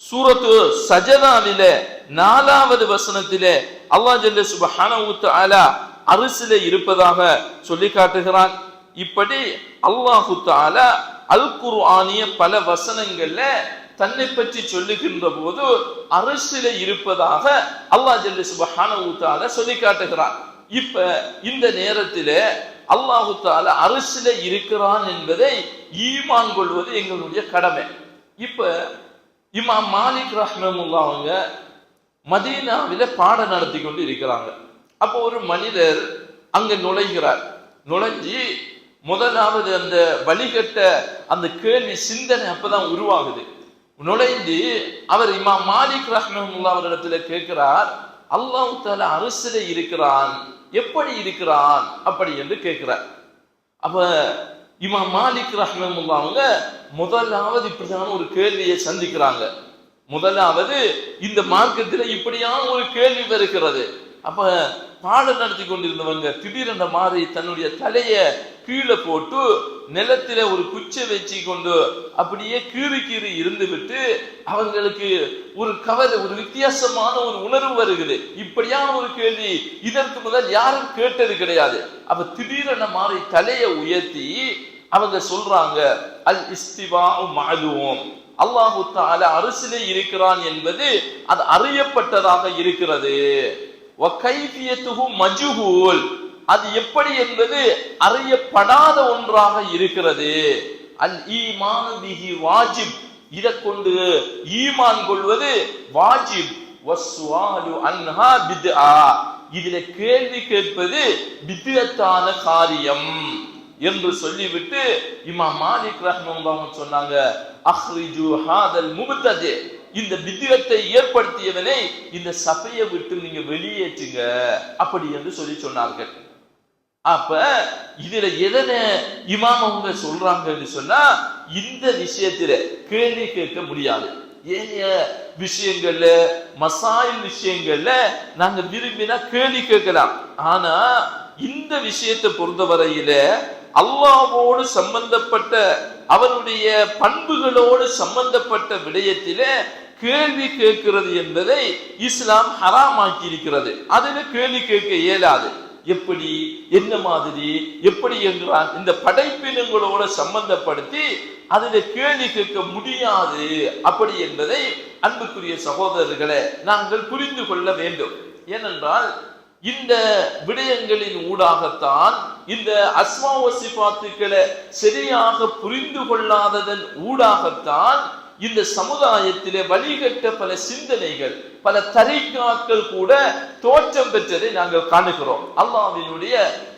சூரத்து சஜதாவிலே 4வது வசனத்திலே அல்லாஹ் ஜல்ல சுப்ஹானஹு வ தஆலா அரசிலே இருப்பதாக சொல்லி காட்டுகிறான். இப்படி அல்லாஹ் தஆலா அல் குர்ஆனிய பல வசனங்கள்ல தன்னை பற்றி சொல்லுகின்ற போது அரசிலே இருப்பதாக அல்லாஹ் ஜல்ல சுப்ஹானஹு வ தஆலா சொல்லி காட்டுகிறான். இப்ப இந்த நேரத்திலே அல்லாஹு தஆலா அரிசில இருக்கிறான் என்பதை ஈமான் கொள்வது எங்களுடைய கடமை. இப்ப இமாம் மாலிக் ரஹ்மத்துல்லாஹி அவங்க மதீனாவில பாடம் நடத்தி கொண்டு இருக்கிறாங்க. அப்போ ஒரு மனிதர் அங்க நுழைகிறார். நுழைஞ்சி முதலாவது அந்த வழிகட்ட அந்த கேள்வி சிந்தனை அப்பதான் உருவாகுது. நுழைந்து அவர் இமாம் மாலிக் ரஹ்மத்துல்லாஹி அவரிடத்துல கேட்கிறார், அல்லாஹ் தஆலா அரிசில இருக்கிறான், எப்படி இருக்கிறான் அப்படி என்று கேட்கிறார். அப்ப இமாம் மாலிக் ரஹ்மத்துல்லாஹி அவங்க முதலாவது இப்படியான ஒரு கேள்வியை சந்திக்கிறாங்க. முதலாவது இந்த மார்க்கத்தில் இப்படியான ஒரு கேள்வி வருகிறது. அப்ப பாடம் நடத்தி கொண்டிருந்தவங்க திடீரென மாறி தன்னுடைய தலைய கீழே போட்டு நிலத்தில ஒரு குச்சை வச்சு கொண்டு அப்படியே கீறி கீறி இருந்து விட்டு அவங்களுக்கு ஒரு கவலை, ஒரு வித்தியாசமான ஒரு உணர்வு வருகிறது. இப்படியான ஒரு கேள்வி இதற்கு முதல் யாரும் கேட்டது கிடையாது. அப்ப திடீரென மாறி தலையை உயர்த்தி அவங்க சொல்றாங்க, அல் இஸ்திவாஉ மஅலூம், அல்லாஹு தஆலா அரிசிலே இருக்கிறான் என்பது அது அறியப்பட்டதாக இருக்கிறது. வகைஃபியத்துஹு மஜ்ஹூல், அது எப்படி என்பது அறியப்படாத ஒன்றாக இருக்கிறது. அல் ஈமானு பிஹி வாஜிப், இதை கொண்டு ஈமான் கொள்வது வாஜிப். வஸ்ஸுஆலு அன்ஹா பித்ஆ, இதிலே கேள்வி கேட்பது பித்அத்தான காரியம் என்று சொல்லிவிட்டு இமாம் மாலிக் ரஹ்மத்துல்லாஹி சொன்னாங்க, அக்ரிஜு ஹாதல் முப்ததி, இந்த பித்அத்தை ஏற்படுத்தியவனை இந்த சபையை விட்டு நீங்க வெளியேற்றுங்க அப்படி என்று சொல்லி சொன்னார்கள். அப்ப இதுல எதனை இமாம் அவங்க சொல்றாங்கன்னு சொன்னா, இந்த விஷயத்துல கேள்வி கேட்க முடியாது. ஏனைய விஷயங்கள்ல மசாயில் விஷயங்கள்ல நாங்க விரும்பினா கேள்வி கேட்கலாம். ஆனா இந்த விஷயத்தை பொறுத்தவரையில அல்லாஹ்வோடு சம்பந்தப்பட்ட அவருடைய பண்புகளோடு சம்பந்தப்பட்ட விடயத்திலே கேள்வி கேட்கிறது என்பதை இஸ்லாம் ஹராமாக்கி இருக்கிறது. அதுல கேள்வி கேட்க இயலாது. எப்படி, என்ன மாதிரி, எப்படி என்கிறான் இந்த படைப்பினங்களோட சம்பந்தப்படுத்தி அதுல கேள்வி கேட்க முடியாது அப்படி என்பதை அன்புக்குரிய சகோதரர்களை நாங்கள் புரிந்து கொள்ள வேண்டும். ஏனென்றால் இந்த விடயங்களின் ஊடாகத்தான், இந்த அஸ்மா வ சிஃபாத்துக்களை சரியாக புரிந்து கொள்ளாததன் ஊடாகத்தான் இந்த சமுதாயத்திலே வழிகட்ட பல சிந்தனைகள், பல தரிகாக்கள் கூட தோற்றம் பெற்றதை நாங்கள் காணுகிறோம். அல்லாஹ்வினுடைய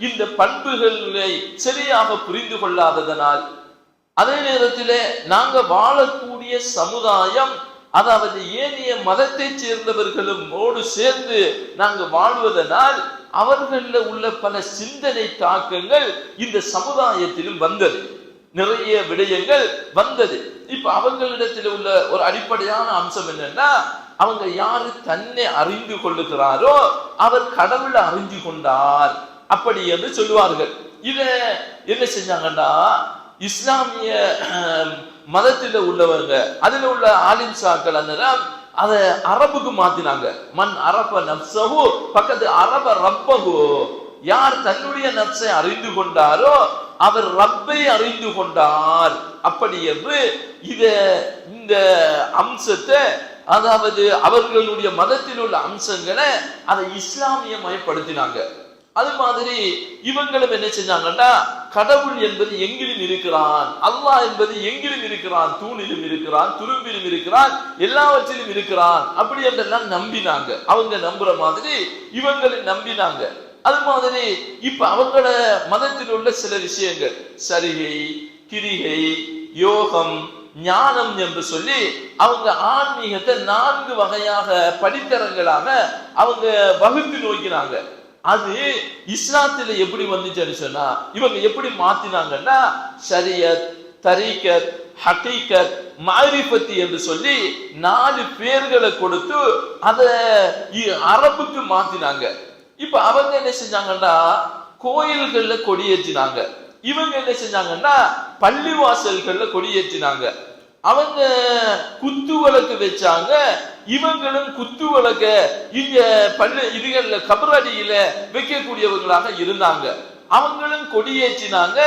இந்த பண்புகளை சரியாக புரிந்து கொள்ளாததனால், அதே நேரத்திலே நாங்க வாழக்கூடிய சமுதாயம், அதாவது ஏனைய மதத்தை சேர்ந்தவர்களும் சேர்ந்து நாங்க வாழ்வதனால் அவர்கள உள்ள பல சிந்தனை தாக்கங்கள் இந்த சமுதாயத்திலும் வந்தது. நிறைய விடயங்கள் வந்தது. இப்ப அவங்களிடத்தில் உள்ள ஒரு அடிப்படையான அம்சம் என்னன்னா, அவங்க யாரு தன்னை அறிந்து கொள்ளுகிறாரோ அவர் கடவுளை அறிந்து கொண்டார் அப்படி என்று சொல்லுவார்கள். இத என்ன செஞ்சாங்கன்னா, இஸ்லாமிய மதத்தில் உள்ளவங்க, அதுல உள்ள ஆலிம்சாக்கள் அத அரபுக்கு மாத்தினாங்க. மன் அரப நப்சஹு பக்கத்து அரப ரப்பஹு, யார் தன்னுடைய நப்சை அறிந்து கொண்டாரோ அவர் ரப்பை அறிந்து கொண்டார் அப்படி என்று இந்த அம்சத்தை, அதாவது அவர்களுடைய மதத்தில் உள்ள அம்சங்களை அதை இஸ்லாமியமயப்படுத்தினாங்க. அது மாதிரி இவங்களும் என்ன செஞ்சாங்கன்னா, கடவுள் என்பது எங்கிலும் இருக்கிறான், அல்லாஹ் என்பது எங்கிலும் இருக்கிறான், தூணிலும் இருக்கிறான், துரும்பிலும் இருக்கிறான், எல்லாவற்றிலும் இருக்கிறான் அப்படி என்றெல்லாம் நம்பினாங்க. அவங்க நம்புற மாதிரி இவங்களும் நம்பினாங்க. அது மாதிரி இப்ப அவங்கள மதத்தில் உள்ள சில விஷயங்கள், சரிகை, கிரிகை, யோகம், ஞானம் என்று சொல்லி அவங்க ஆன்மீகத்தை 4 வகையாக படித்தரங்களாக அவங்க வகுத்து நோக்கினாங்க. அது இஸ்லாத்துல எப்படி வந்துச்சுன்னு சொன்னா, இவங்க எப்படி மாத்தினாங்கன்னா, ஷரியத், தரீகத், ஹகீகத், மாரிஃபத் என்று சொல்லி 4 பேர்களை கொடுத்து அத அரபுக்கு மாத்தினாங்க. இப்ப அவங்க என்ன செஞ்சாங்கன்னா, கோயில்கள்ல கொடியேற்றினாங்க. இவங்க என்ன செஞ்சாங்கன்னா, பள்ளிவாசல்கள்ல கொடியேற்றினாங்க. அவங்க குத்து விளக்கு வச்சாங்க, இவங்களும் குத்து விளக்க இங்க இதுகள்ல கபரடியில வைக்கக்கூடியவங்களாக இருந்தாங்க. அவங்களும் கொடியேற்றினாங்க,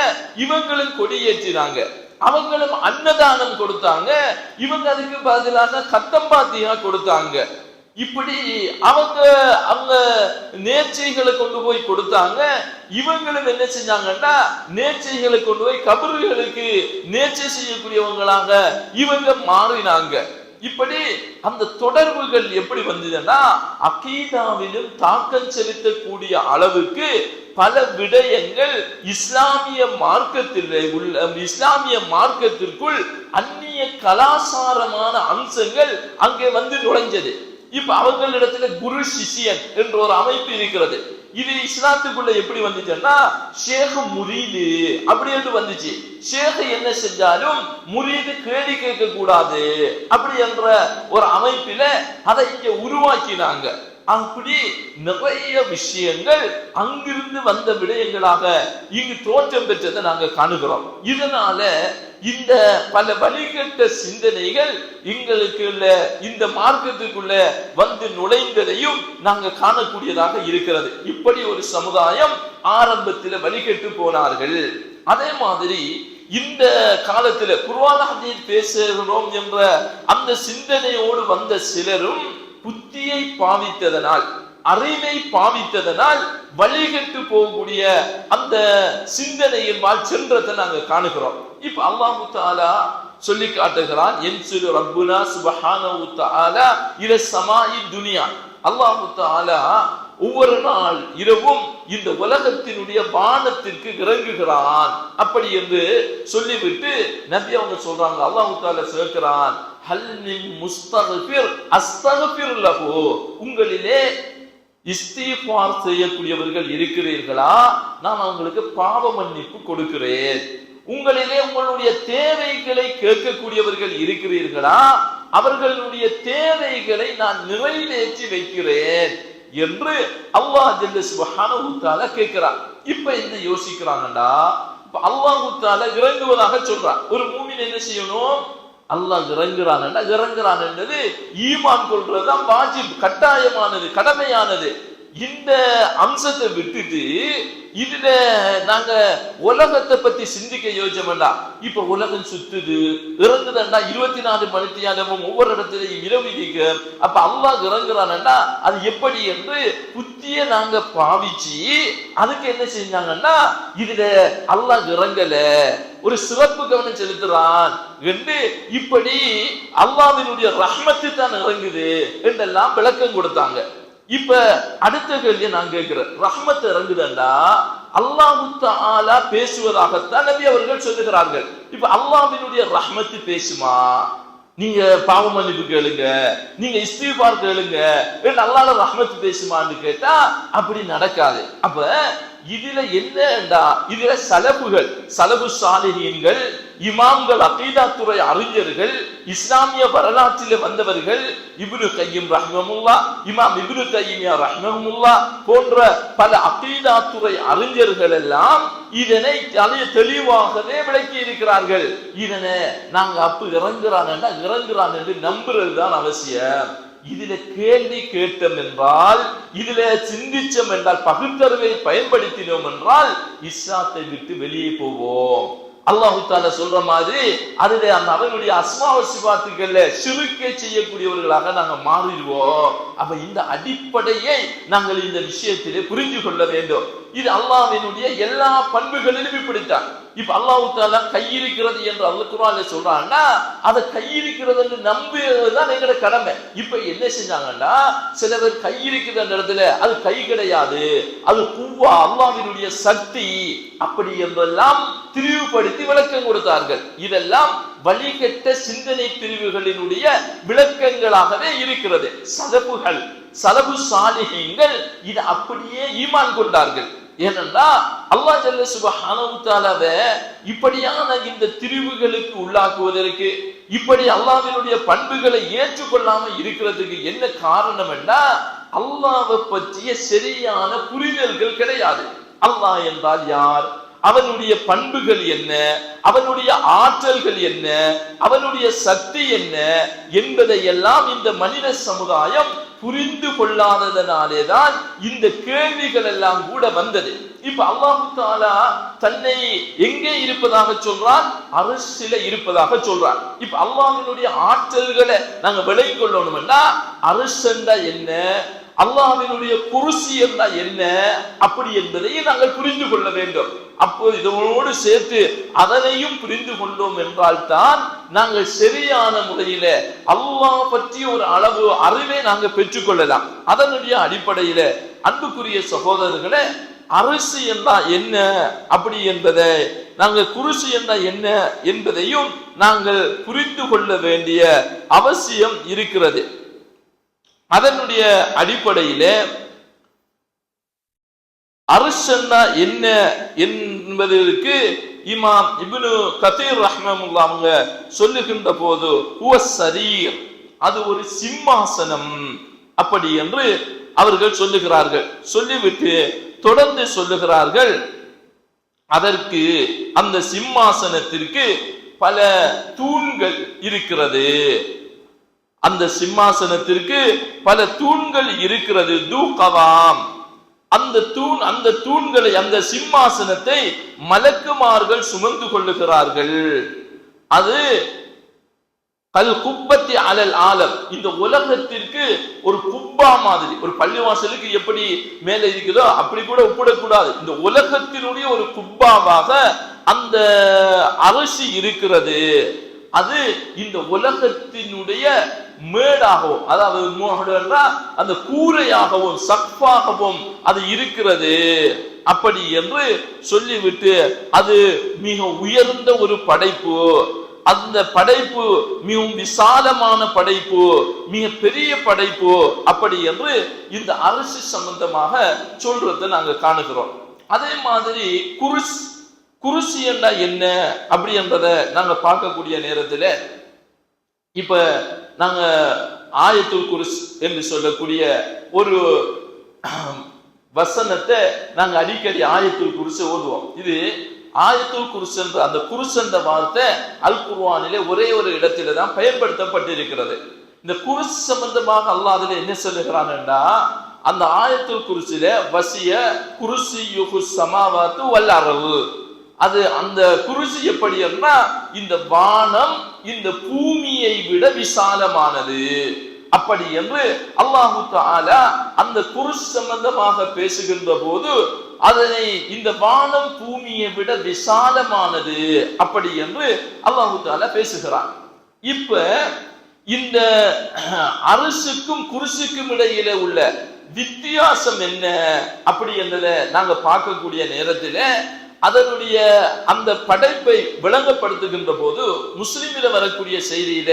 இவங்களும் கொடியேற்றினாங்க. அவங்களும் அன்னதானம் கொடுத்தாங்க, இவங்க அதுக்கு பதிலாக கத்தம்பாத்தியா கொடுத்தாங்க. இப்படி அவங்க அவங்க நேர்ச்சைகளை கொண்டு போய் கொடுத்தாங்க. இவங்களும் என்ன செஞ்சாங்கன்னா நேர்ச்சைகளை கொண்டு போய் கபர்களுக்கு நேர்ச்சை செய்யக்கூடியவங்களாக இவங்க மாறினாங்க. இப்படி அந்த தொடர்புகள் எப்படி வந்ததுன்னா அகீதாவிலும் தாக்கம் செலுத்தக்கூடிய அளவுக்கு பல விடயங்கள் இஸ்லாமிய மார்க்கத்திற்குள் அந்நிய கலாசாரமான அம்சங்கள் அங்கே வந்து நுழைஞ்சது. இப்ப அவங்களிடத்துல குரு சிஷியன் என்ற ஒரு அமைப்பு இருக்கிறது. இது இஸ்லாத்துக்குள்ள எப்படி வந்துச்சுன்னா ஷேக் முரீது அப்படி என்று வந்துச்சு. ஷேக் என்ன செஞ்சாலும் முரீது கேள்வி கேட்க கூடாது அப்படி என்ற ஒரு அமைப்பில அதை இங்க உருவாக்கினாங்க. அப்படி நிறைய விஷயங்கள் அங்கிருந்து வந்த விடயங்களாக இங்கு தோற்றம் பெற்றதை நாங்க காணுகிறோம். இதனால இந்த பல வழிகட்ட சிந்தனைகள் எங்களுக்கு இந்த மார்க்கத்துக்குள்ள வந்து நுழைந்ததையும் நாங்க காணக்கூடியதாக இருக்கிறது. இப்படி ஒரு சமுதாயம் ஆரம்பத்தில் வழிகட்டு போனார்கள். அதே மாதிரி இந்த காலத்துல குர்ஆன் ஹதீஸ் பேசுகிறோம் என்ற அந்த சிந்தனையோடு வந்த சிலரும் புத்தியை பாவித்ததனால், அறிவை பாவித்ததனால் வழிகட்டு போகக்கூடிய அந்த சிந்தனையின் சென்றதை நாங்கள் காணுகிறோம். இப்ப அல்லாஹு தஆலா சொல்லி காட்டுகிறான், யன்சுரு ரப்புனா சுப்ஹானஹு தஆலா இல ஸமாஇ துனியா. அல்லாஹு தஆலா ஒவ்வொரு நாள் இரவும் இந்த உலகத்தினுடைய வானத்திற்கு இறங்குகிறான் அப்படி என்று சொல்லிவிட்டு நபி அவங்க சொல்றாங்க, அல்லாஹு தஆலா சொல்கிறான், ஹல் மின் முஸ்தக்ஃபிர் அஸ்தக்ஃபிர் லஹு, உங்களிலே இஸ்திக்ஃபார் செய்யக்கூடியவர்கள் இருக்கிறீர்களா, நான் அவங்களுக்கு பாவ மன்னிப்பு கொடுக்கிறேன். உங்களிலே உங்களுடைய தேவைகளை கேட்கக்கூடியவர்கள் இருக்கிறீர்களா, அவர்களுடைய தேவைகளை நான் நிறைவேற்றி வைக்கிறேன் என்று அல்லாஹ் ஜல்ல சுப்ஹானஹு தஆலா கேட்கிறார். இப்ப என்ன யோசிக்கிறாங்கடா, அல்லாஹ் தஆலா இறங்குவதாக சொல்றார். ஒரு மூமின் என்ன செய்யணும், அல்லாஹ் இறங்குறான் என்றது ஈமான் கொள்றதுதான் வாஜிப், கட்டாயமானது, கடமையானது. இந்த அம்சத்தை விட்டுட்டு இதுல நாங்க உலகத்தை பத்தி சிந்திக்க யோசிச்சோம்டா, இப்ப உலகம் சுத்துது இறங்குதண்டா 24 மணி நேரமும் ஒவ்வொரு இடத்துலையும் இரவிதிக்க, அப்ப அல்லாஹ் இறங்குறான்டா அது எப்படி என்று புத்திய நாங்க பாவிச்சு அதுக்கு என்ன செஞ்சாங்கன்னா இதுல அல்லாஹ் இறங்கல, ஒரு சிறப்பு கவனம் செலுத்துறான் என்று இப்படி அல்லாஹ்வினுடைய ரஹ்மத்து தான் இறங்குது என்றெல்லாம் விளக்கம் கொடுத்தாங்க. இப்ப அடுத்த கேள்வியை நான் கேட்கிறேன், ரஹ்மத் இறங்குதண்டா அல்லாஹ் தஆலா பேசுவதாகத்தான் நபி அவர்கள் சொல்லுகிறார்கள். இப்ப அல்லாஹ்வினுடைய ரஹ்மத்து பேசுமா? நீங்க பாவ மன்னிப்பு கேளுங்க, நீங்க இஸ்திக்ஃபார் கேளுங்க, அல்லாஹ்வோட ரஹ்மத் பேசுமான்னு கேட்டா அப்படி நடக்காது. அப்ப இதுல என்னடா, இதுல சலபுகள், சலபு சாலிஹீன்கள், இமாம்கள், அகீதா துறை அறிஞர்கள், இஸ்லாமிய வரலாற்றில் வந்தவர்கள், இப்னு கையிம் ரஹ்மஹுல்லாஹ், இமாம் இப்னு தைமியா ரஹ்மஹுல்லாஹ் போன்ற பல அகீதா துறை அறிஞர்கள் எல்லாம் இதனை தெளிவாகவே விளக்கி இருக்கிறார்கள். இதனை நாங்க அப்ப இறங்குறான் என்று நம்புறதுதான் அவசியம். இதுல கேள்வி கேட்டோம் என்றால், இதுல சிந்திச்சோம் என்றால், பகுத்தறிவை பயன்படுத்தினோம் என்றால் இஸ்லாத்தை விட்டு வெளியே போவோம். அல்லாஹ் தஆலா சொல்ற மாதிரி அதுல அந்த அவனுடைய அஸ்மா வ சிஃபாத்துக்கள்ல ஷிர்க்கை செய்யக்கூடியவர்களாக நாங்க மாறிடுவோம். அப்ப இந்த அடிப்படையை நாங்கள் இந்த விஷயத்திலே புரிந்து கொள்ள வேண்டும். இது அல்லாஹ்வினுடைய எல்லா பண்புகளிலும் இப்படித்தான். இப்ப அல்லாஹ் தஆலா கையிருக்கிறது என்று அல்லாஹ் குர்ஆன்ல சொல்றான்னா அதை கையிருக்கிறது என்று நம்புவதுதான் எங்களோட கடமை. இப்ப என்ன செஞ்சாங்கன்னா சில பேர் கையிருக்கிற இடத்துல அது கை கிடையாது, அது குவ்வா, அல்லாஹ்வினுடைய சக்தி அப்படி என்றெல்லாம் திரிவுபடுத்தி விளக்கம் கொடுத்தார்கள். இதெல்லாம் வழிகட்ட சிந்தனை பிரிவுகளினுடைய விளக்கங்களாகவே இருக்கிறது. சலபுகள், சலபு சாலிஹீன்கள் இது அப்படியே ஈமான் கொண்டார்கள். ஏனென்றா அல்லாஹ் ஜல்ல சுப்ஹானஹு தஆலாவை இப்படியான இந்த திரிவுகளுக்கு உள்ளாக்குவதற்கு, இப்படி அல்லாஹ்வினுடைய பண்புகளை ஏற்றுக்கொள்ளாம இருக்கிறதுக்கு என்ன காரணம் என்றா அல்லாஹ்வை பற்றிய சரியான புரிதல்கள் கிடையாது. அல்லாஹ் என்றால் யார், அவனுடைய பண்புகள் என்ன, அவனுடைய ஆற்றல்கள் என்ன, அவனுடைய சக்தி என்ன என்பதை எல்லாம் இந்த மனித சமுதாயம் புரிந்து கொள்ளாததனாலேதான் இந்த கேள்விகள் எல்லாம் கூட வந்தது. இப்ப அல்லாஹ் தஆலா தன்னை எங்கே இருப்பதாக சொல்றான்? அரசில இருப்பதாக சொல்றான். இப்ப அல்லாஹ்வினுடைய ஆற்றல்களை நாங்க விளங்கிக் கொள்ளணும்னா அரசண்டா என்ன, அல்லாஹ்வினுடைய குர்சி என்றா என்ன, அப்படி என்பதை நாங்கள் புரிந்து கொள்ள வேண்டும். அப்போ இதனோடு சேர்த்து அதனையும் புரிந்து கொண்டோம் என்றால் தான் நாங்கள் சரியான முறையில அல்லாஹ் பற்றி ஒரு அளவு அறிவை நாங்கள் பெற்றுக்கொள்ளலாம். அதனுடைய அடிப்படையில அன்புக்குரிய சகோதரர்களே, அரசு என்றா என்ன அப்படி என்பதை நாங்கள் குர்சி என்றா என்ன என்பதையும் நாங்கள் புரிந்து கொள்ள வேண்டிய அவசியம் இருக்கிறது. அதனுடைய அடிப்படையில அரசன்னா என்ன என்பதற்கு இமாம் இப்னு கதீர் ரஹ்மத்துல்லாஹி அவங்க சொல்லுகின்ற போது ஹுவ ஸரீர், அது ஒரு சிம்மாசனம் அப்படி என்று அவர்கள் சொல்லுகிறார்கள். சொல்லிவிட்டு தொடர்ந்து சொல்லுகிறார்கள், அதற்கு அந்த சிம்மாசனத்திற்கு பல தூண்கள் இருக்கிறது. அந்த சிம்மாசனத்திற்கு பல தூண்கள் இருக்கிறது. தூகவாம், அந்த தூண்களை, அந்த சிம்மாசனத்தை மலக்குமார்கள் சுமந்து கொள்ளுகிறார்கள். அது கல் குப்பத்தி அலல் ஆலம், இந்த உலகத்திற்கு ஒரு குப்பா மாதிரி, ஒரு பள்ளிவாசலுக்கு எப்படி மேலே இருக்குதோ அப்படி கூட ஒப்பிடக்கூடாது. இந்த உலகத்தினுடைய ஒரு குப்பாவாக அந்த அரசி இருக்கிறது. அது இந்த உலகத்தினுடைய மேடாகவும், அதாவது அந்த கூரையாகவும் சக்ஃபாகவும் அது இருக்கிறது அப்படி என்று சொல்லிவிட்டு, அது மிக உயர்ந்த ஒரு படைப்பு, அந்த படைப்பு மிகவும் விசாலமான படைப்பு, மிக பெரிய படைப்பு அப்படி என்று இந்த அரசு சம்பந்தமாக சொல்றதை நாங்க காணுகிறோம். அதே மாதிரி குர்சி என்றா என்ன அப்படி என்பதை நாங்க பார்க்கக்கூடிய நேரத்தில், இப்ப நாங்க ஆயத்துல் குர்ஸ் என்று சொல்லக்கூடிய ஒரு வசனத்தை நாங்க அடிக்கடி ஆயத்துல் குர்ஸ் ஓதுவோம். இது ஆயத்துல் குர்ஸ் என்ற அந்த குர்ஸ் என்ற வார்த்தை அல் குர்ஆனிலே ஒரே ஒரு இடத்தில தான் பயன்படுத்தப்பட்டிருக்கிறது. இந்த குர்ஸ் சம்பந்தமாக அல்லாஹ் அதில் என்ன சொல்லுகிறான் என்றா, அந்த ஆயத்துல் குர்ஸில வசிய குர்சியுஹு ஸமாவாத்து வல் அர்து, அது அந்த குர்சி எப்படி என்றா இந்த வானம் இந்த பூமியை விட விசாலமானது அப்படி என்று அல்லாஹ் தஆலா அந்த குர்ஸ் சம்பந்தமாக பேசுகின்ற போது அதனை இந்த வானம் பூமியை விட விசாலமானது அப்படி என்று அல்லாஹ் தஆலா பேசுகிறான். இப்ப இந்த அரசுக்கும் குர்சிக்கும் இடையில உள்ள வித்தியாசம் என்ன அப்படி என்றதை நாங்க பார்க்கக்கூடிய நேரத்தில், அதனுடைய அந்த படைப்பை விளங்கப்படுத்துகின்ற போது முஸ்லிமில வரக்கூடிய செய்தியில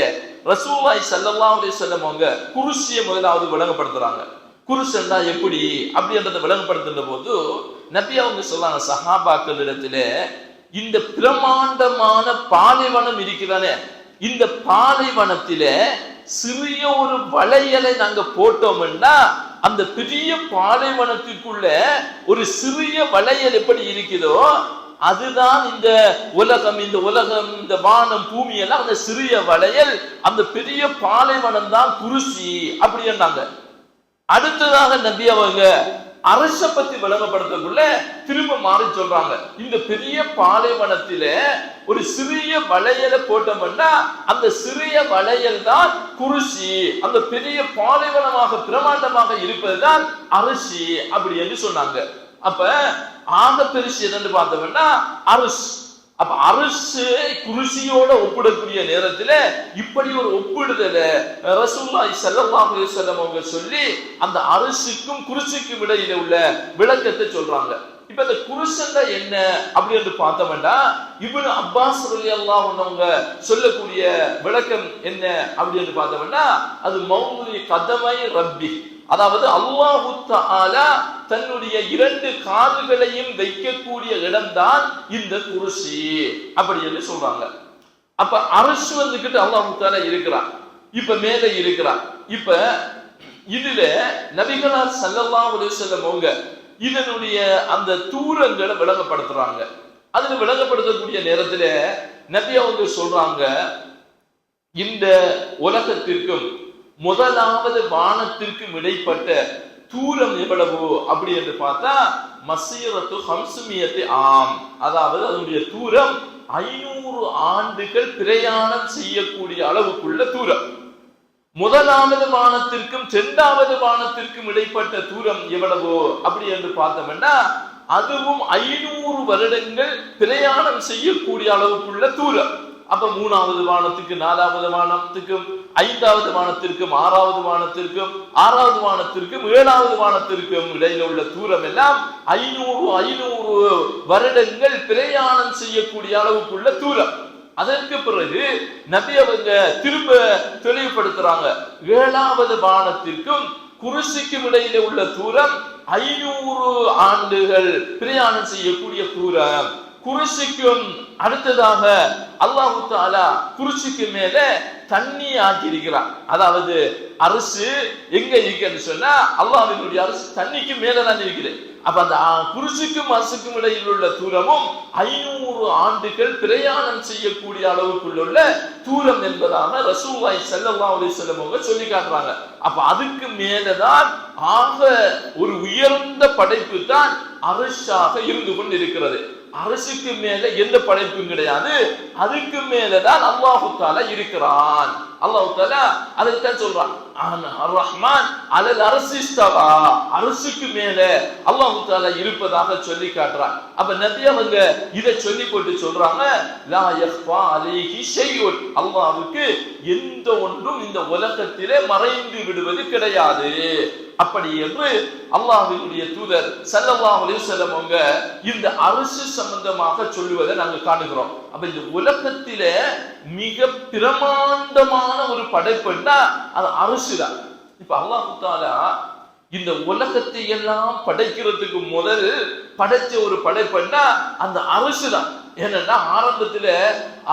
ரசூலுல்லாஹி ஸல்லல்லாஹு அலைஹி வஸல்லம் அவங்க குர்சியை முதலாவது விளங்கப்படுத்துறாங்க. குர்ஸ் என்றா எப்படி அப்படின்றத விளங்கப்படுத்துகின்ற போது நபி அவங்க சொல்றாங்க, சஹாபாக்கள் இடத்துல இந்த பிரமாண்டமான பாலைவனம் இருக்கிறானே, இந்த பாலைவனத்தில சிறிய ஒரு வளையலை நாங்க போட்டோம்னா அந்த பெரிய பாலைவனத்துக்குள்ள ஒரு சிறிய வளையல் எப்படி இருக்குதோ அதுதான் இந்த உலகம். இந்த வானம் பூமி எல்லாம் அந்த சிறிய வளையல், அந்த பெரிய பாலைவனம் தான் குர்சி அப்படி என்னாங்க. அடுத்ததாக நபி அவங்க அரச பத்தி விளங்கப்படுத்தக்குள்ள திரும்ப மாறி சொல்றாங்க, இந்த பெரிய பாலைவனத்தில ஒரு சிறிய வளையலை போட்டோம்னா அந்த சிறிய வளையல் தான் குர்சி, அந்த பெரிய பாலைவனமாக பிரமாண்டமாக இருப்பதுதான் அரசி அப்படி என்று சொன்னாங்க. அப்ப ஆக பெருசு என்னன்னு பார்த்தோம்னா அரசு. அப்ப அரசு குர்சியோட ஒப்பிடக்கூடிய நேரத்துல இப்படி ஒரு ஒப்பிடுதல ரசூலுல்லாஹி ஸல்லல்லாஹு அலைஹி வஸல்லம் அவங்க சொல்லி அந்த அரசுக்கும் குர்சிக்கும் இடையில உள்ள விளக்கத்தை சொல்றாங்க. இப்ப இந்த குர்சன்னா என்ன அப்படி என்று பார்த்தோம்னா இப்னு அப்பாஸ் ரலியல்லாஹு அன்ஹு சொல்லக்கூடிய விளக்கம் என்ன அப்படி என்று பார்த்தோம்னா, அது மௌலி கதமை ரப்பி, அதாவது அல்லாஹு தஆலா தன்னுடைய இரண்டு கால்களையும் வைக்கக்கூடிய இடம்தான் இந்த குர்சி அப்படி என்று சொல்றாங்க. அப்ப அரசு வந்துகிட்டு அல்லாஹு தஆலா இருக்கிறார், இப்ப மேலே இருக்கிறார். இப்ப இதுல நபிகளார் ஸல்லல்லாஹு அலைஹி வஸல்லம் அவங்க இதனுடைய அந்த தூரங்களை விளங்கப்படுத்துறாங்க. அதுல விளங்கப்படுத்தக்கூடிய நேரத்துல நபி அவங்க சொல்றாங்க, இந்த உலகத்திற்கும் முதலாவது வானத்திற்கும் இடைப்பட்ட தூரம் எவ்வளவு அப்படி என்று பார்த்தா மசீரத்து ஹம்சுமியத்தை ஆம், அதாவது அதனுடைய தூரம் 500 ஆண்டுகள் பிரயாணம் செய்யக்கூடிய அளவுக்குள்ள தூரம். முதலாவது வானத்திற்கும் இரண்டாவது வானத்திற்கும் இடைப்பட்ட தூரம் எவ்வளவு அப்படி என்று பார்த்தோம்னா அதுவும் 500 வருடங்கள் பிரயாணம் செய்யக்கூடிய அளவுக்குள்ள தூரம். அப்ப 3வது வானத்துக்கு 4வது வானத்துக்கும் 5வது வானத்திற்கும் 6வது வானத்திற்கும் 6வது வானத்திற்கும் 7வது வானத்திற்கும் இடையில உள்ள தூரம் எல்லாம் 500 வருடங்கள் பிரயாணம் செய்யக்கூடிய அளவுக்குள்ள தூரம். அதற்கு பிறகு நபி அவங்க திரும்ப தெளிவுபடுத்துறாங்க, 7வது வானத்திற்கும் குருசிக்கும் இடையில உள்ள தூரம் 500 ஆண்டுகள் பிரயாணம் செய்யக்கூடிய தூரம். குருசிக்கும் அடுத்ததாக அல்லாஹு தஆலா குருசிக்கு மேல தண்ணி ஆக்கியிருக்கிறார். அதாவது அரசு எங்க இருக்குன்னு சொன்னா அல்லாஹ்வினுடைய அரசு தண்ணிக்கு மேலதான் இருக்குது. அப்ப அந்த குருசிக்கும் அரசுக்கும் இடையில் உள்ள தூரமும் 500 ஆண்டுகள் பிரயாணம் செய்யக்கூடிய அளவுக்குள்ள தூரம் என்பதாக ரசூலுல்லாஹி ஸல்லல்லாஹு அலைஹி வஸல்லம் அவங்க சொல்லி காட்டுறாங்க. அப்ப அதுக்கு மேலதான் ஆக ஒரு உயர்ந்த படைப்பு தான் அரசாக இருந்து கொண்டு இருக்கிறது. அரசுக்கு மேல எந்த படைப்பும் கிடையாது, அதுக்கு மேலதான் அல்லாஹு தஆலா இருக்கிறான். அல்லாஹு தஆலா அதைத்தான் சொல்றான், அர் ரஹ்மான் அலல் அர்ஷி இஸ்தவா, அரசுக்கு மேல அல்லாஹு தஆலா இருப்பதாக சொல்லி காட்டுறான். அப்ப நபி அவங்க இதை சொல்லி போட்டு சொல்றாங்க, லா யஃபா அலைஹி ஷைஉன், அல்லாஹ்வுக்கு எந்த ஒன்றும் இந்த உலகத்திலே மறைந்து விடுவது கிடையாது. அப்படி என்று அல்லாஹ்வினுடைய தூதர் ஸல்லல்லாஹு அலைஹி வஸல்லம் அவங்க இந்த அரசு சம்பந்தமாக சொல்லுவதை நாங்கள் காணுகிறோம். அப்ப இந்த உலகத்திலே மிக பிரமாண்டமான ஒரு படைப்புன்னா அது அரசு தான். இப்ப அல்லாஹ் தஆலா இந்த உலகத்தை எல்லாம் படைக்கிறதுக்கு முதல் படைச்ச ஒரு படைப்புன்னா அந்த அரசு தான். ஏன்னா ஆரம்பத்துல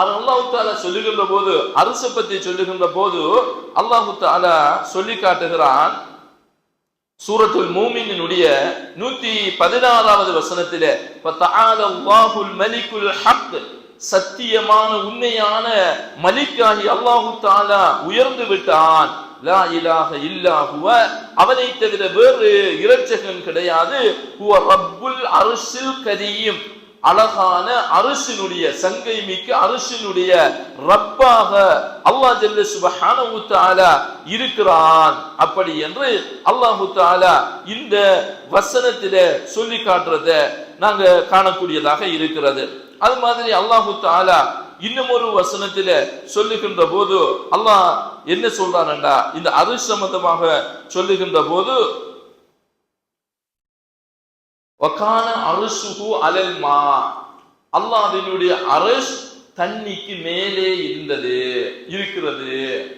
அல்லாஹ் தஆலா சொல்லுகின்ற போது அரசை பத்தி சொல்லுகின்ற போது அல்லாஹ் தஆலா சொல்லி காட்டுகிறான், சூரத்துல் மூமினுடைய 116வது வசனத்திலே, ஃபதஆலல்லாஹுல் மலிக்குல் ஹக், சத்தியமான உண்மையான மலிக்காகி அல்லாஹு தஆலா உயர்ந்து விட்டான். லா இலாஹ இல்லா ஹுவ, அவனை தவிர வேறு இரட்சகன் கிடையாது. ஹுவ ரப்புல் அர்ஷில் கரீம், அழகான அரசினுடைய சங்கை மிக்க அரசினுடைய ரப்பாக அல்லாஹ் ஜல்ல சுப்ஹானஹு தஆலா இருக்கிறான். அப்படி என்று அல்லாஹு தஆலா இந்த வசனத்திலே சொல்லி காட்டுறத நாங்க காணக்கூடியதாக இருக்கிறது. அது மாதிரி அல்லாஹு தஆலா இன்னும் ஒரு வசனத்தில சொல்லுகின்ற போது அல்லாஹ் என்ன சொல்றான்டா, இந்த அரிஷ் சம்பந்தமாக சொல்லுகின்ற போது, வகான அர்ஷுஹு அலல் மா, அல்லாஹ்வினுடைய அரிஷ் தண்ணிக்கு மேலே இருக்கிறது.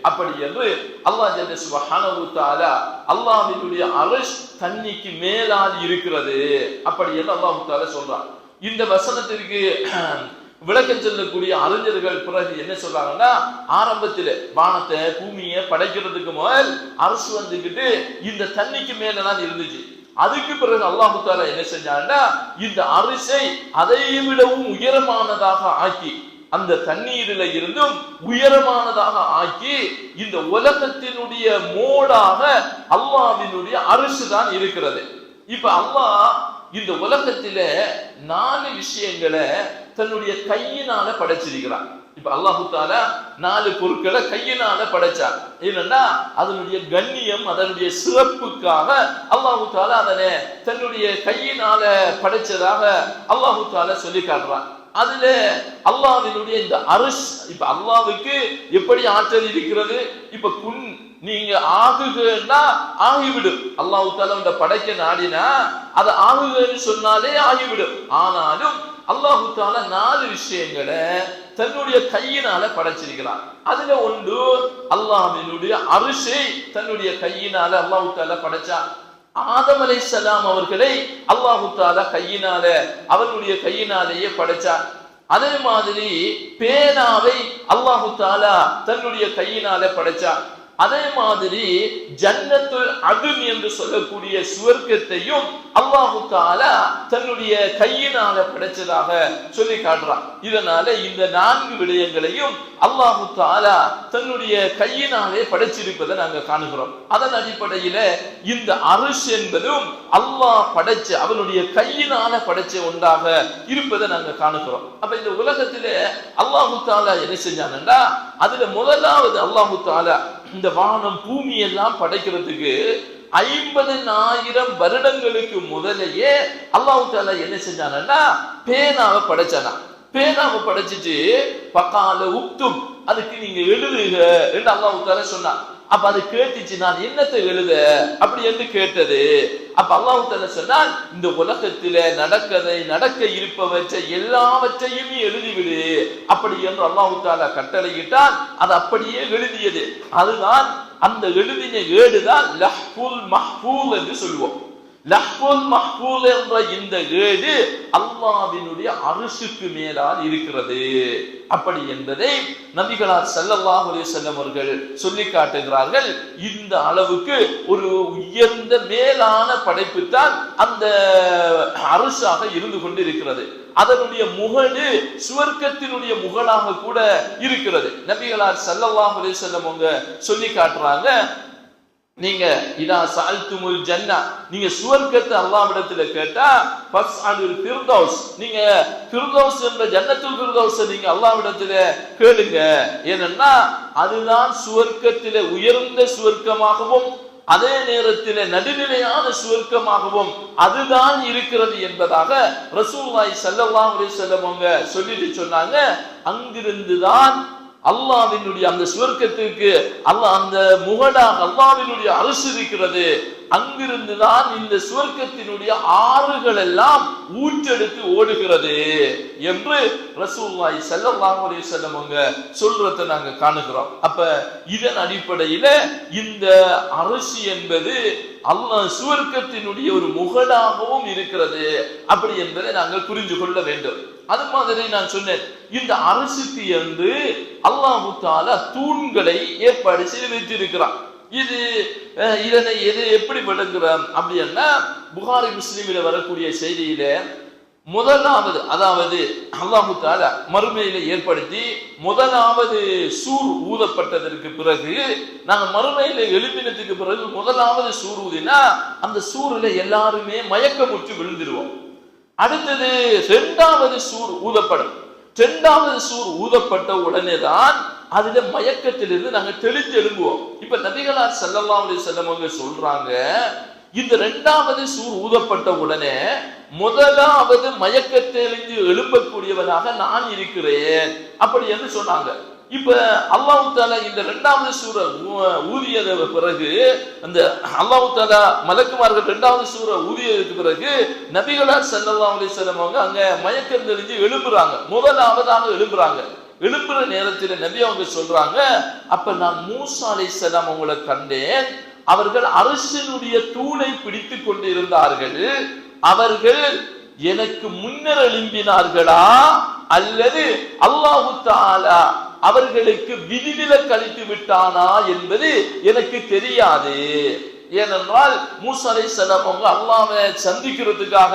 அப்படி என்று அல்லாஹ் ஜல்ல சுப்ஹானஹு தஆலா அல்லாஹ்வினுடைய அரிஷ் தண்ணிக்கு மேலால் இருக்கிறது. அப்படி என்று அல்லாஹ் தஆலா சொல்றான். இந்த வசனத்திற்கு விளக்கம் சொல்லக்கூடிய அறிஞர்கள் பிறகு என்ன சொல்றாங்கன்னா, ஆரம்பத்தில் வானத்தை பூமியை படைக்கிறதுக்கு முதல் அரசு வந்துகிட்டு இந்த தண்ணிக்கு மேலதான் இருந்துச்சு. அதுக்கு பிறகு அல்லாஹ் தஆலா என்ன செஞ்சாங்கன்னா, இந்த அரிசை அதை விடவும் உயரமானதாக ஆக்கி, அந்த தண்ணீரில இருந்தும் உயரமானதாக ஆக்கி, இந்த உலகத்தினுடைய மோடாக அல்லாஹ்வினுடைய அரிசு தான் இருக்கிறது. இப்ப அல்லாஹ் இந்த உலகத்தில 4 விஷயங்களை தன்னுடைய கையினால படைச்சிருக்கிறான். இப்ப அல்லாஹு தஆலா 4 பொருட்களை கையினால படைச்சார். ஏன்னா அதனுடைய கண்ணியம், அதனுடைய சிறப்புக்காக அல்லாஹு தஆலா அதனை தன்னுடைய கையினால படைச்சதாக அல்லாஹு தஆலா சொல்லி காட்டுறான். அதுல அல்லாஹ்வினுடைய இந்த அரிஷ், இப்ப அல்லாஹ்வுக்கு எப்படி ஆற்றல் இருக்கிறது, இப்ப நீங்க ஆகுகன்னா ஆகிவிடும். அல்லாஹ் தஆலா படைக்க நாடினா அது ஆகுகன்னு சொன்னாலே ஆகிவிடும். ஆனாலும் அல்லாஹ் தஆலா 4 விஷயங்களை தன்னுடைய கையினால படைச்சிருக்கிறார். அதுல ஒன்று அல்லாஹ்வினுடைய அரிஷை தன்னுடைய கையினால அல்லாஹ் தஆலா படைச்சார். ஆதம் அலைஹிஸ்ஸலாம் அவர்களை அல்லாஹ் தஆலா கையினால அவருடைய கையினாலேயே படைச்சார். அதே மாதிரி பேனாவை அல்லாஹ் தஆலா தன்னுடைய கையினால படைச்சார். அதே மாதிரி ஜன்னத்துல் அத்ன் என்று சொல்லக்கூடிய சுவர்க்கத்தையும் அல்லாஹு தஆலா தன்னுடைய கையினால படைச்சதாக சொல்லி காட்டுறான். இதனால இந்த 4 விடயங்களையும் அல்லாஹு தஆலா தன்னுடைய கையினாலே படைச்சிருப்பதை நாங்க காணுகிறோம். அதன் அடிப்படையில இந்த அர்ஷ் என்பதும் அல்லாஹ் படைச்ச அவனுடைய கையினால படைச்ச ஒன்றாக இருப்பதை நாங்க காணுகிறோம். அப்ப இந்த உலகத்திலே அல்லாஹு தஆலா என்ன செஞ்சானண்டா, அதுல முதலாவது அல்லாஹு தஆலா இந்த வானம் பூமி எல்லாம் படைக்கிறதுக்கு 50,000 வருடங்களுக்கு முதலையே அல்லாஹ் தஆலா என்ன செஞ்சானா பேனாவை படைச்சானா. பேனாவை படைச்சிட்டு பக்கால உக்துப், அதுக்கு நீங்க எழுதுக என்று அல்லாஹ் தஆலா சொன்னான். அப்ப அது கேட்டுச்சு, நான் என்னத்தை எழுத அப்படி என்று கேட்டது. அப்ப அல்லாஹ் தஆலா சொன்னான், இந்த உலகத்தில நடக்க இருப்பவற்றை எல்லாவற்றையும் எழுதிவிடு அப்படி என்று அல்லாஹ் தஆலா கட்டளையிட்டான். அது அப்படியே எழுதியது. அதுதான் அந்த எழுதின ஏடுதான் லஹ்ஃபுல் மஹ்ஃபூல் என்று சொல்லுவோம். லஹ்ஃபுல் மஹ்ஃபூல் என்ற இந்த ஏடு அல்லாஹ்வினுடைய அர்ஷுக்கு மேலால் இருக்கிறது. அப்படி என்பதை நபிகளார் ஸல்லல்லாஹு அலைஹி வஸல்லம் அவர்கள் சொல்லி காட்டுகிறார்கள். இந்த அளவுக்கு ஒரு உயர்ந்த மேலான படைப்பு தான் அந்த அர்ஷாக இருந்து கொண்டு இருக்கிறது. அதனுடைய முகடு சுவர்க்கத்தினுடைய முகடாக கூட இருக்கிறது. நபிகளார் ஸல்லல்லாஹு அலைஹி வஸல்லம் அவங்க சொல்லி காட்டுறாங்க, நீங்க இதா சஅல்துமுல் ஜன்னா, நீங்க சுவர்க்கத்தை அல்லாஹ்விடத்துல கேட்டா ஃபஸ்அலுல் ஃபிர்தௌஸ், நீங்க ஃபிர்தௌஸ் என்ற ஜன்னத்துல் ஃபிர்தௌஸ் நீங்க அல்லாஹ்விடத்துல கேளுங்க. ஏனென்னா அதுதான் சுவர்க்கத்திலே உயர்ந்த சுவர்க்கமாகவும் அதே நேரத்தில் நடுநிலையான சுவர்க்கமாகவும் அதுதான் இருக்கிறது என்பதாக ரசூலுல்லாஹி ஸல்லல்லாஹு அலைஹி வஸல்லம் அவங்க சொல்லிட்டு சொன்னாங்க. அங்கிருந்துதான் அல்லாஹ்வினுடைய அந்த சுவர்க்கத்திற்கு அல்லாஹ் அந்த முகடாக அல்லாஹ்வினுடைய அர்ஷ் இருக்கிறது. அங்கிருந்துதான் இந்த சுவர்க்கத்தினுடைய ஆறுகள் எல்லாம் ஊற்றெடுத்து ஓடுகிறது என்று ரசூலுல்லாஹி ஸல்லல்லாஹு அலைஹி வஸல்லம் அவங்க சொல்றதை நாங்க காணுகிறோம். அப்ப இதன் அடிப்படையில இந்த அர்ஷ் என்பது அல்லாஹ் சுவர்க்கத்தினுடைய ஒரு முகடாகவும் இருக்கிறது அப்படி என்பதை நாங்கள் புரிந்து கொள்ள வேண்டும். அது மாதிரி நான் சொன்னேன், இந்த அர்ஷுக்கு என்று அல்லாஹ் தஆலா தூண்களை ஏற்பாடு செய்து வைத்திருக்கிறான். இதனை எப்படி விளங்குறோம் அப்படின்னா, புகாரி முஸ்லிமில வரக்கூடிய செய்தியில முதலாவது, அதாவது அல்லாஹ் தஆலா மறுமையில ஏற்படுத்தி முதலாவது சூர் ஊதப்பட்டதற்கு பிறகு, நாங்க மறுமையில எழுப்பினதுக்கு பிறகு முதலாவது சூர் ஊதினா அந்த சூரில் எல்லாருமே மயக்கமுற்று விழுந்துருவோம். அடுத்தது 2வது சூர் ஊதப்படும். 2வது சூர் ஊதப்பட்ட உடனே தான் அதுல மயக்கத்திலிருந்து நாங்க தெளித்து எழும்புவோம். இப்ப நபிகளார் ஸல்லல்லாஹு அலைஹி வஸல்லம் அவங்க சொல்றாங்க, இந்த 2வது சூர் ஊதப்பட்ட உடனே முதலாவது மயக்கத்திலிருந்து எழும்பக்கூடியவனாக நான் இருக்கிறேன் அப்படி என்று சொன்னாங்க. இப்ப அல்லாஹ் தஆலா இந்த 2வது சூரை ஊதியத பிறகு, அந்த அல்லாஹ் தஆலா மலக்குமார்கள் 2வது சூரை ஊதியதுக்கு பிறகு நபிகளார் ஸல்லல்லாஹு அலைஹி வஸல்லம் அவங்க அங்க மயக்கம் தெளிஞ்சு எழும்புறாங்க. முதலாவதாக எழும்புறாங்க. எழும்புற நேரத்தில் நபி அவங்க சொல்றாங்க, அப்ப நான் மூசா அலைஹிஸ்ஸலாம் அவங்களை கண்டேன். அவர்கள் அர்ஷினுடைய தூணை பிடித்துக் கொண்டிருந்தார்கள். அவர்கள் எனக்கு முன்னர் எழும்பினார்களா அல்லது அல்லாஹ் தஆலா அவர்களுக்கு விதிவிலக்கு அளித்து விட்டானா என்பது எனக்கு தெரியாது. ஏனென்றால் மூசா அலைஹிஸ்ஸலாம் அவங்க அல்லாஹ்வை சந்திக்கிறதுக்காக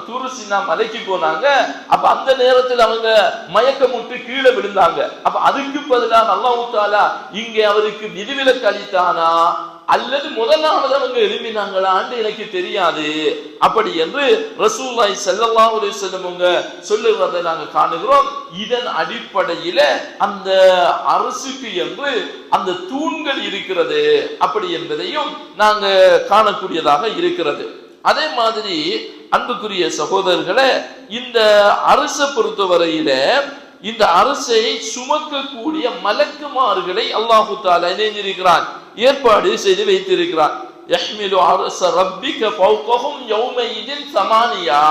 தூர் சீனா மலைக்கு போனாங்க. அப்ப அந்த நேரத்தில் அவங்க மயக்கமுற்று கீழே விழுந்தாங்க. அப்ப அதுக்கு பதிலாக அல்லாஹ் தஆலா இங்கே அவருக்கு விதிவிலக்கு அளித்தானா அல்லது முதலாவது அவங்க எழுப்பினாங்களான்னு எனக்கு தெரியாது அப்படி என்று ரசூலுல்லாஹி ஸல்லல்லாஹு அலைஹி வஸல்லம் அவங்க சொல்லுவதை நாங்கள் காணுகிறோம். இதன் அடிப்படையில அந்த அர்ஷுக்கு என்று அந்த தூண்கள் இருக்கிறது அப்படி என்பதையும் நாங்க காணக்கூடியதாக இருக்கிறது. அதே மாதிரி அன்புக்குரிய சகோதரர்களே, இந்த அர்ஷை பொறுத்தவரையில இந்த அர்ஷை சுமக்கக்கூடிய மலக்குமார்களை அல்லாஹ் தஆலா இணைந்திருக்கிறான், ஏற்பாடு செய்து வைத்திருக்கிறான். யஹ்மிலு அர்ஷ ரப்பிக ஃபௌகஹும் யௌமைஇதின் ஸமானியா,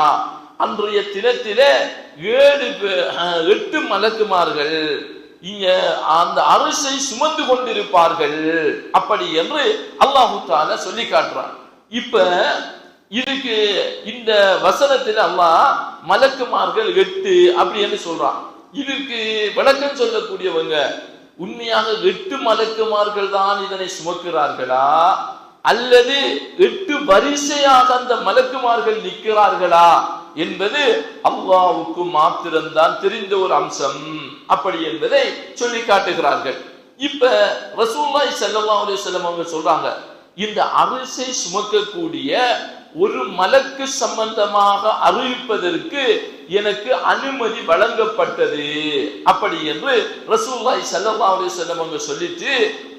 அன்றைய தினத்திலே 8 மலக்குமார்கள் இங்க அந்த அர்ஷை சுமந்து கொண்டிருப்பார்கள் அப்படி என்று அல்லாஹ் தஆலா சொல்லி காட்டுறான். இப்ப இதுக்கு இந்த வசனத்தில் அல்லாஹ் மலக்குமார்கள் 8 அப்படி என்று சொல்றான். இதுக்கு விளக்கம் சொல்லக்கூடியவங்க உண்மையாக 8 மலக்குமார்கள் தான் இதனை சுமக்கிறார்களா அல்லது 8 வரிசையாக அந்த மலக்குமார்கள் நிற்கிறார்களா என்பது அல்லாஹ்வுக்கு மாத்திரம்தான் தெரிந்த ஒரு அம்சம். அப்படி என்பதை சொல்லி காட்டுகிறார்கள். இப்ப ரசூலுல்லாஹி ஸல்லல்லாஹு அலைஹி வஸல்லம் அவங்க சொல்றாங்க, இந்த அரிசை சுமக்கக்கூடிய ஒரு மலக்கு சம்பந்தமாக அறிவிப்பதற்கு எனக்கு அனுமதி வழங்கப்பட்டது. அப்படி என்று ரசூலுல்லாஹி ஸல்லல்லாஹு அலைஹி வஸல்லம் அவங்க சொல்லிட்டு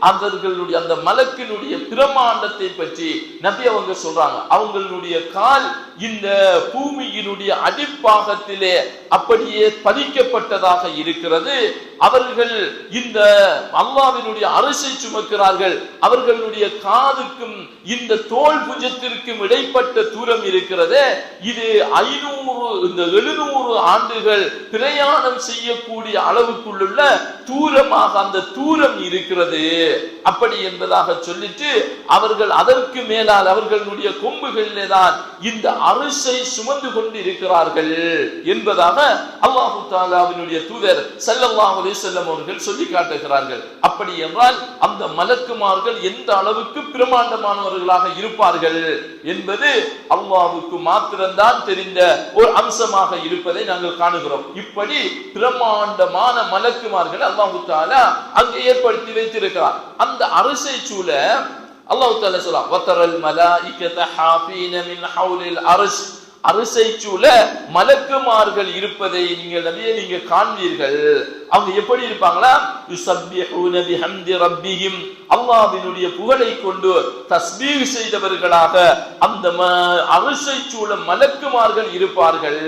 அவர்களுடைய அந்த மலக்கினுடைய பிரமாண்டத்தை பற்றி நபி அவங்க சொல்றாங்க. அவங்களுடைய கால் இந்த பூமியினுடைய அடிப்பாகத்திலே அப்படியே பதிக்கப்பட்டதாக இருக்கிறது. அவர்கள் இந்த அல்லாஹ்வினுடைய அரிசை சுமக்கிறார்கள். அவர்களுடைய காதுக்கும் இந்த தோல் புஜத்திற்கும் இடைப்பட்ட தூரம் இருக்கிறது. இது 700 ஆண்டுகள் பிரயாணம் செய்யக்கூடிய அளவுக்குள்ள தூரமாக அந்த தூரம் இருக்கிறது. அப்படி என்பதாக சொல்லிட்டு அவர்கள் அதற்கு மேலால் அவர்களுடைய கொம்புகளிலே தான் இந்த அரிசை சுமந்து கொண்டு இருக்கிறார்கள் என்பதாக அல்லாஹ் தஆலாவினுடைய தூதர் ஸல்லல்லாஹு அலைஹி வஸல்லம் அவர்கள் சொல்லி காட்டுகிறார்கள். அப்படி என்றால் அந்த மலக்குமார்கள் எந்த அளவுக்கு பிரமாண்டமானவர்களாக இருப்பார்கள் என்பது அல்லாஹ்வுக்கு மாத்திரம்தான் தெரிந்த ஒரு அம்சமாக இருப்பதை நாங்கள் காணுகிறோம். இப்படி பிரமாண்டமான மலக்குமார்கள் அல்லாஹ் தஆலா அங்கே ஏற்படுத்தி வைத்திருக்கிறார். அந்த அரிசை சூழ அல்லாஹ் தஆலா சொல்றார், வதரல் மலாயிகத ஹாஃபீன மின் ஹவுலில் அர்ஷ். அரிசை சூழ மலக்குமார்கள் இருப்பதை நீங்க காண்பீர்கள். அவங்க எப்படி இருப்பாங்களா? யுஸப்பிஹூன பிஹம்தி ரப்பிஹிம், அல்லாஹ்வினுடைய புகழை கொண்டு தஸ்பீஹ் செய்தவர்களாக அந்த அரிசை சூழ மலக்குமார்கள் இருப்பார்கள்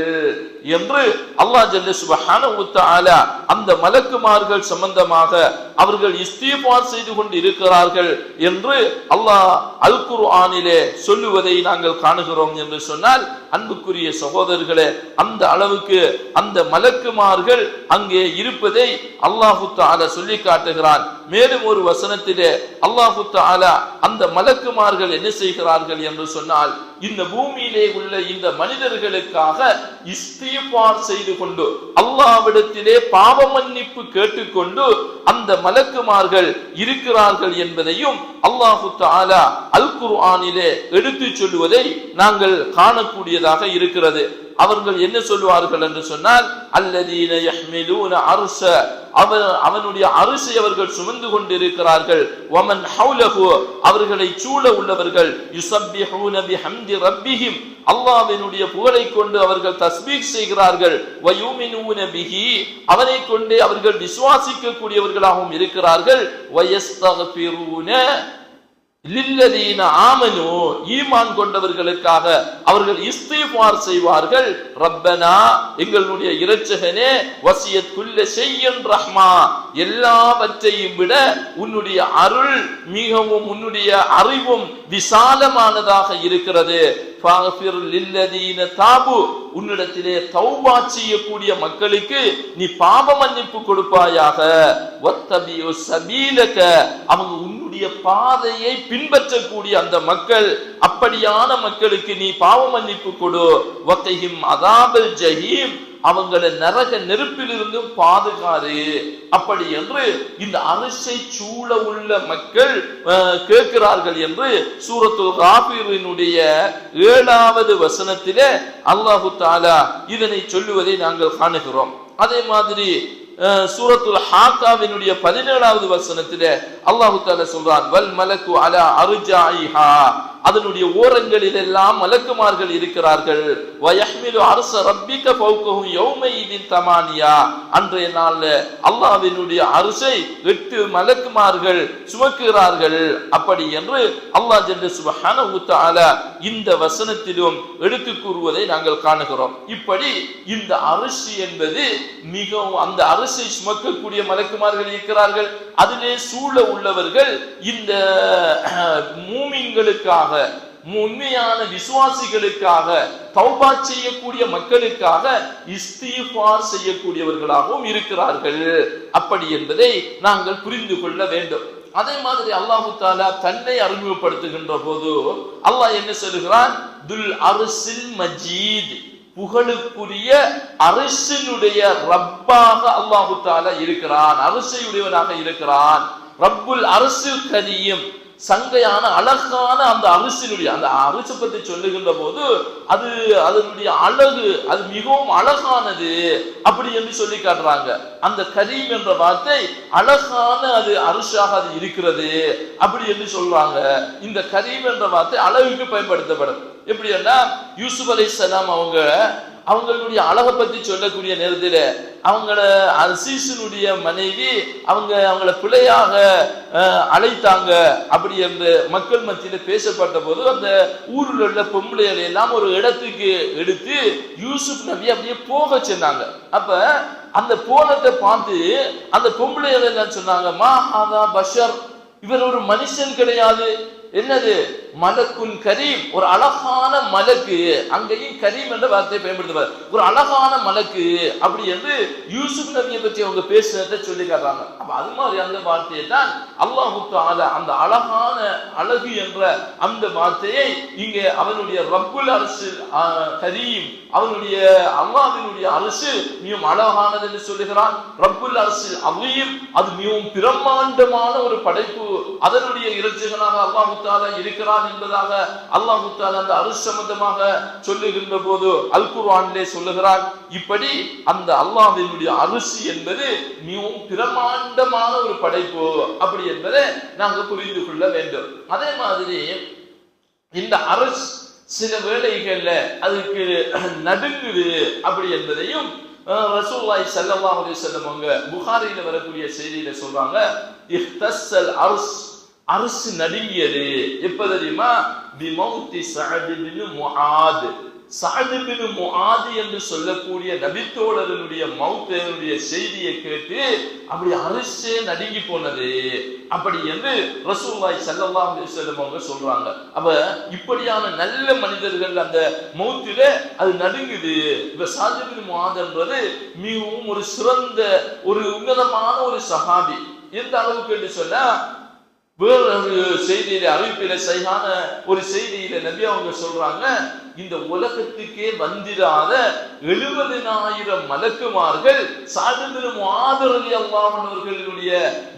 என்று அல்லாஹ் ஜல்ல சுப்ஹானஹு வ தஆலா அந்த மலக்குமார்கள் சம்பந்தமாக அவர்கள் இஸ்திக்பார் செய்து கொண்டு இருக்கிறார்கள் என்று அல்லாஹ் அல் குர்ஆனிலே சொல்லுவதை நாங்கள் காணுகிறோம். என்று சொன்னால் அன்புக்குரிய சகோதரர்களே, அந்த அளவுக்கு அந்த மலக்குமார்கள் அங்கே இருப்பதை அல்லாஹு தஆலா சொல்லி காட்டுகிறான். மேலும் ஒரு வசனத்திலே அல்லாஹு தஆலா அந்த மலக்குமார்கள் என்ன செய்கிறார்கள் என்று சொன்னால், இந்த பூமியிலே உள்ள இந்த மனிதர்களுக்காக இஸ்திக்பார் செய்து கொண்டு அல்லாஹ்விடத்திலே பாவ மன்னிப்பு கேட்டுக்கொண்டு அந்த மலக்குமார்கள் இருக்கிறார்கள் என்பதையும் அல்லாஹு தஆலா அல் குர்ஆனிலே எடுத்து சொல்லுவதை நாங்கள் காணக்கூடியதாக இருக்கிறது. அவர்கள் என்ன சொல்வார்கள் என்று சொன்னால், அல்லதீன யஹ்மிலூன அர்ஷ, அவனுடைய அரிசை அவர்கள் சுமந்து கொண்டிருக்கிறார்கள். வமன் ஹவுலஹு, அவர்களை சூழ உள்ளவர்கள் யுஸப்பிஹூன பிஹம்தி ரப்பிஹிம், அல்லாஹ்வினுடைய புகழை கொண்டு அவர்கள் தஸ்பீஹ் செய்கிறார்கள். வயுமினூன பிஹி, அவனை கொண்டே அவர்கள் விசுவாசிக்க கூடியவர்களாகவும் இருக்கிறார்கள். வயஸ்தக்ஃபிரூன லில்லதீன ஆமனு, ஈமான் கொண்டவர்களுக்காக அவர்கள் இஸ்திக்பார் செய்வார்கள். ரப்பனா, எங்களுடைய இரட்சகனே, வசியத் குல்ல ஷைஇன் ரஹ்மா, எல்லாவற்றையும் விட உன்னுடைய அருள் மிகவும், உன்னுடைய அறிவும் விசாலமானதாக இருக்கிறது. ஃபக்ஃபிர் லில்லதீன தாபு, உன்னிடத்திலே தௌபா செய்யக்கூடிய மக்களுக்கு நீ பாவ மன்னிப்பு கொடுப்பாயாக. வத்தபியு சபீலக, அவங்க உன்னுடைய பாதையை பின்பற்றக்கூடிய அந்த மக்கள், அப்படியான மக்களுக்கு நீ பாவ மன்னிப்பு கொடு. வகைஹிம் அதாபல் ஜஹீம், அவங்களை நரக நெருப்பிலிருந்து பாதுகாரு. அப்படி என்று இந்த அரிசை சூழ உள்ள மக்கள் கேட்கிறார்கள் என்று சூரத்துல் காஃபிரினுடைய 7வது வசனத்திலே அல்லாஹு தஆலா இதனை சொல்லுவதை நாங்கள் காணுகிறோம். அதே மாதிரி சூரத்துல் ஹாக்காவினுடைய 17வது வசனத்திலே அல்லாஹு தஆலா சொல்றான், வல் மலக்கு அலா அர்ஜாயிஹா, அதனுடைய ஓரங்களில் எல்லாம் மலக்குமார்கள் இருக்கிறார்கள். வயஹ்மிலு அர்ஷ ரப்பிக ஃபௌகஹும் யௌமைதின் தமானியா, அன்றைய நாள்ல அல்லாஹ்வினுடைய அரிசை 8 மலக்குமார்கள் சுமக்கிறார்கள். அப்படி என்று அல்லாஹ் ஜல்ல சுப்ஹானஹு வ தஆலா இந்த வசனத்திலும் எடுத்து கூறுவதை நாங்கள் காணுகிறோம். இப்படி இந்த அரிசி என்பது மிகவும், அந்த அரிசை சுமக்கக்கூடிய மலக்குமார்கள் இருக்கிறார்கள். அதிலே சூழ உள்ளவர்கள் இந்த மூமின்களுக்காக, உண்மையான விசுவாசிகளுக்காக, தௌபா செய்யக்கூடிய மக்களுக்காக இஸ்திக்பார் செய்யக்கூடியவர்களாகவும் இருக்கிறார்கள். அப்படி என்பதை நாங்கள் புரிந்து கொள்ள வேண்டும். அதே மாதிரி அல்லாஹு தஆலா தன்னை அறிமுகப்படுத்துகின்ற போது அல்லாஹ் என்ன சொல்கிறான்? துல் அர்சில் மஜீத், புகழுக்குரிய அரிசினுடைய ரப்பாக அல்லாஹு தஆலா இருக்கிறான், அரிசியுடையவனாக இருக்கிறான். ரப்புல் அரிசில் கரீம், சங்கையான அழகான அந்த அரிசினுடைய, அந்த அரிசி பற்றி சொல்லுகின்ற போது அது அதனுடைய அழகு, அது மிகவும் அழகானது அப்படி என்று சொல்லி காட்டுறாங்க. அந்த கரீம் என்ற வார்த்தை அழகான அது அரிசாக அது இருக்கிறது அப்படி என்று சொல்றாங்க. இந்த கரீம் என்ற வார்த்தை அழகுக்கு பயன்படுத்தப்படும். எப்படி என்றால் யூசுப் அலைஹிஸ்ஸலாம் அவங்களுடைய அழகை பத்தி சொல்லக்கூடிய நேரத்தில் அவங்கள அசீஸினுடைய மனைவி அவங்கள பிழையாக அழைத்தாங்க அப்படி என்று மக்கள் மத்தியில பேசப்பட்ட போது அந்த ஊரில் உள்ள பொம்பளைகளை எல்லாம் ஒரு இடத்துக்கு எடுத்து யூசுப் நபி அப்படியே போக சொன்னாங்க. அப்ப அந்த போனத்தை பார்த்து அந்த பொம்பளைகள் எல்லாம் சொன்னாங்க, மா ஹாதா பஷர், இவர் ஒரு மனுஷன் கிடையாது, என்னது மலக்குன் கரீம், ஒரு அழகான மலக்கு. அங்கேயும் கரீம் என்ற வார்த்தையை பயன்படுத்துவார், ஒரு அழகான மலக்கு அப்படி என்று யூசுப் நபியை பற்றி அவங்க பேசுறதை சொல்லி காட்டுறாங்க. அப்ப அது மாதிரி அந்த வார்த்தையை தான் அல்லாஹு தஆலா அந்த அழகான அழகு என்ற அந்த வார்த்தையை இங்கே அவனுடைய ரப்புல் அரசு கரீம், அவனுடைய அல்லாஹ்வினுடைய அரசு மிகவும் அழகானது என்று சொல்லுகிறான். ரப்புல் அரசு அலீம், அது மிகவும் பிரம்மாண்டமான ஒரு படைப்பு, அதனுடைய இரட்சகனாக அல்லாஹு தஆலா இருக்கிறான் என்பதாக அல்லாஹ் தஆலா அந்த அரிசி சம்பந்தமாக சொல்லுகின்ற போது அல் குர்ஆனிலே சொல்லுகிறார். இப்படி அந்த அல்லாஹ்வினுடைய அரிசி என்பது மிகவும் பிரமாண்டமான ஒரு படைப்பு அப்படி என்பதை நாங்கள் புரிந்து கொள்ள வேண்டும். அதே மாதிரி இந்த அரிசி சில வேளைகள்ல அதுக்கு நடுங்குது அப்படி என்பதையும் ரசூலுல்லாஹி ஸல்லல்லாஹு அலைஹி வஸல்லம் அவங்க புகாரியில வரக்கூடிய செய்தியில சொல்றாங்க, இஹ்தஸ்ஸல் அர்ஸ், அரசு நடுங்கியது. எப்ப தெரியுமா? பிமௌத்தி சஅத் இப்னு முஆத், சஅத் இப்னு முஆத் என்று சொல்லக்கூடிய நபித்தோழருடைய மௌத்தினுடைய செய்தியை கேட்டு அப்படி அரசே நடுங்கி போனது அப்படி என்று ரசூலுல்லாஹி ஸல்லல்லாஹு அலைஹி வஸல்லம் அவங்க சொல்றாங்க. அப்ப இப்படியான நல்ல மனிதர்கள் அந்த மௌத்தில அது நடுங்குது. இப்ப சஅத் இப்னு முஆத் என்றது மிகவும் ஒரு சிறந்த ஒரு உன்னதமான ஒரு சஹாபி. எந்த அளவுக்கு என்று சொன்னா, வேறொரு செய்தியில அறிவிப்பில சைஹான ஒரு செய்தியில நபி அவங்க சொல்றாங்க, இந்த உலகத்துக்கே வந்திராத 70,000 மலக்குமார்கள் சஅத் இப்னு முஆத் ரலியல்லாஹு அன்ஹு அவர்களுடைய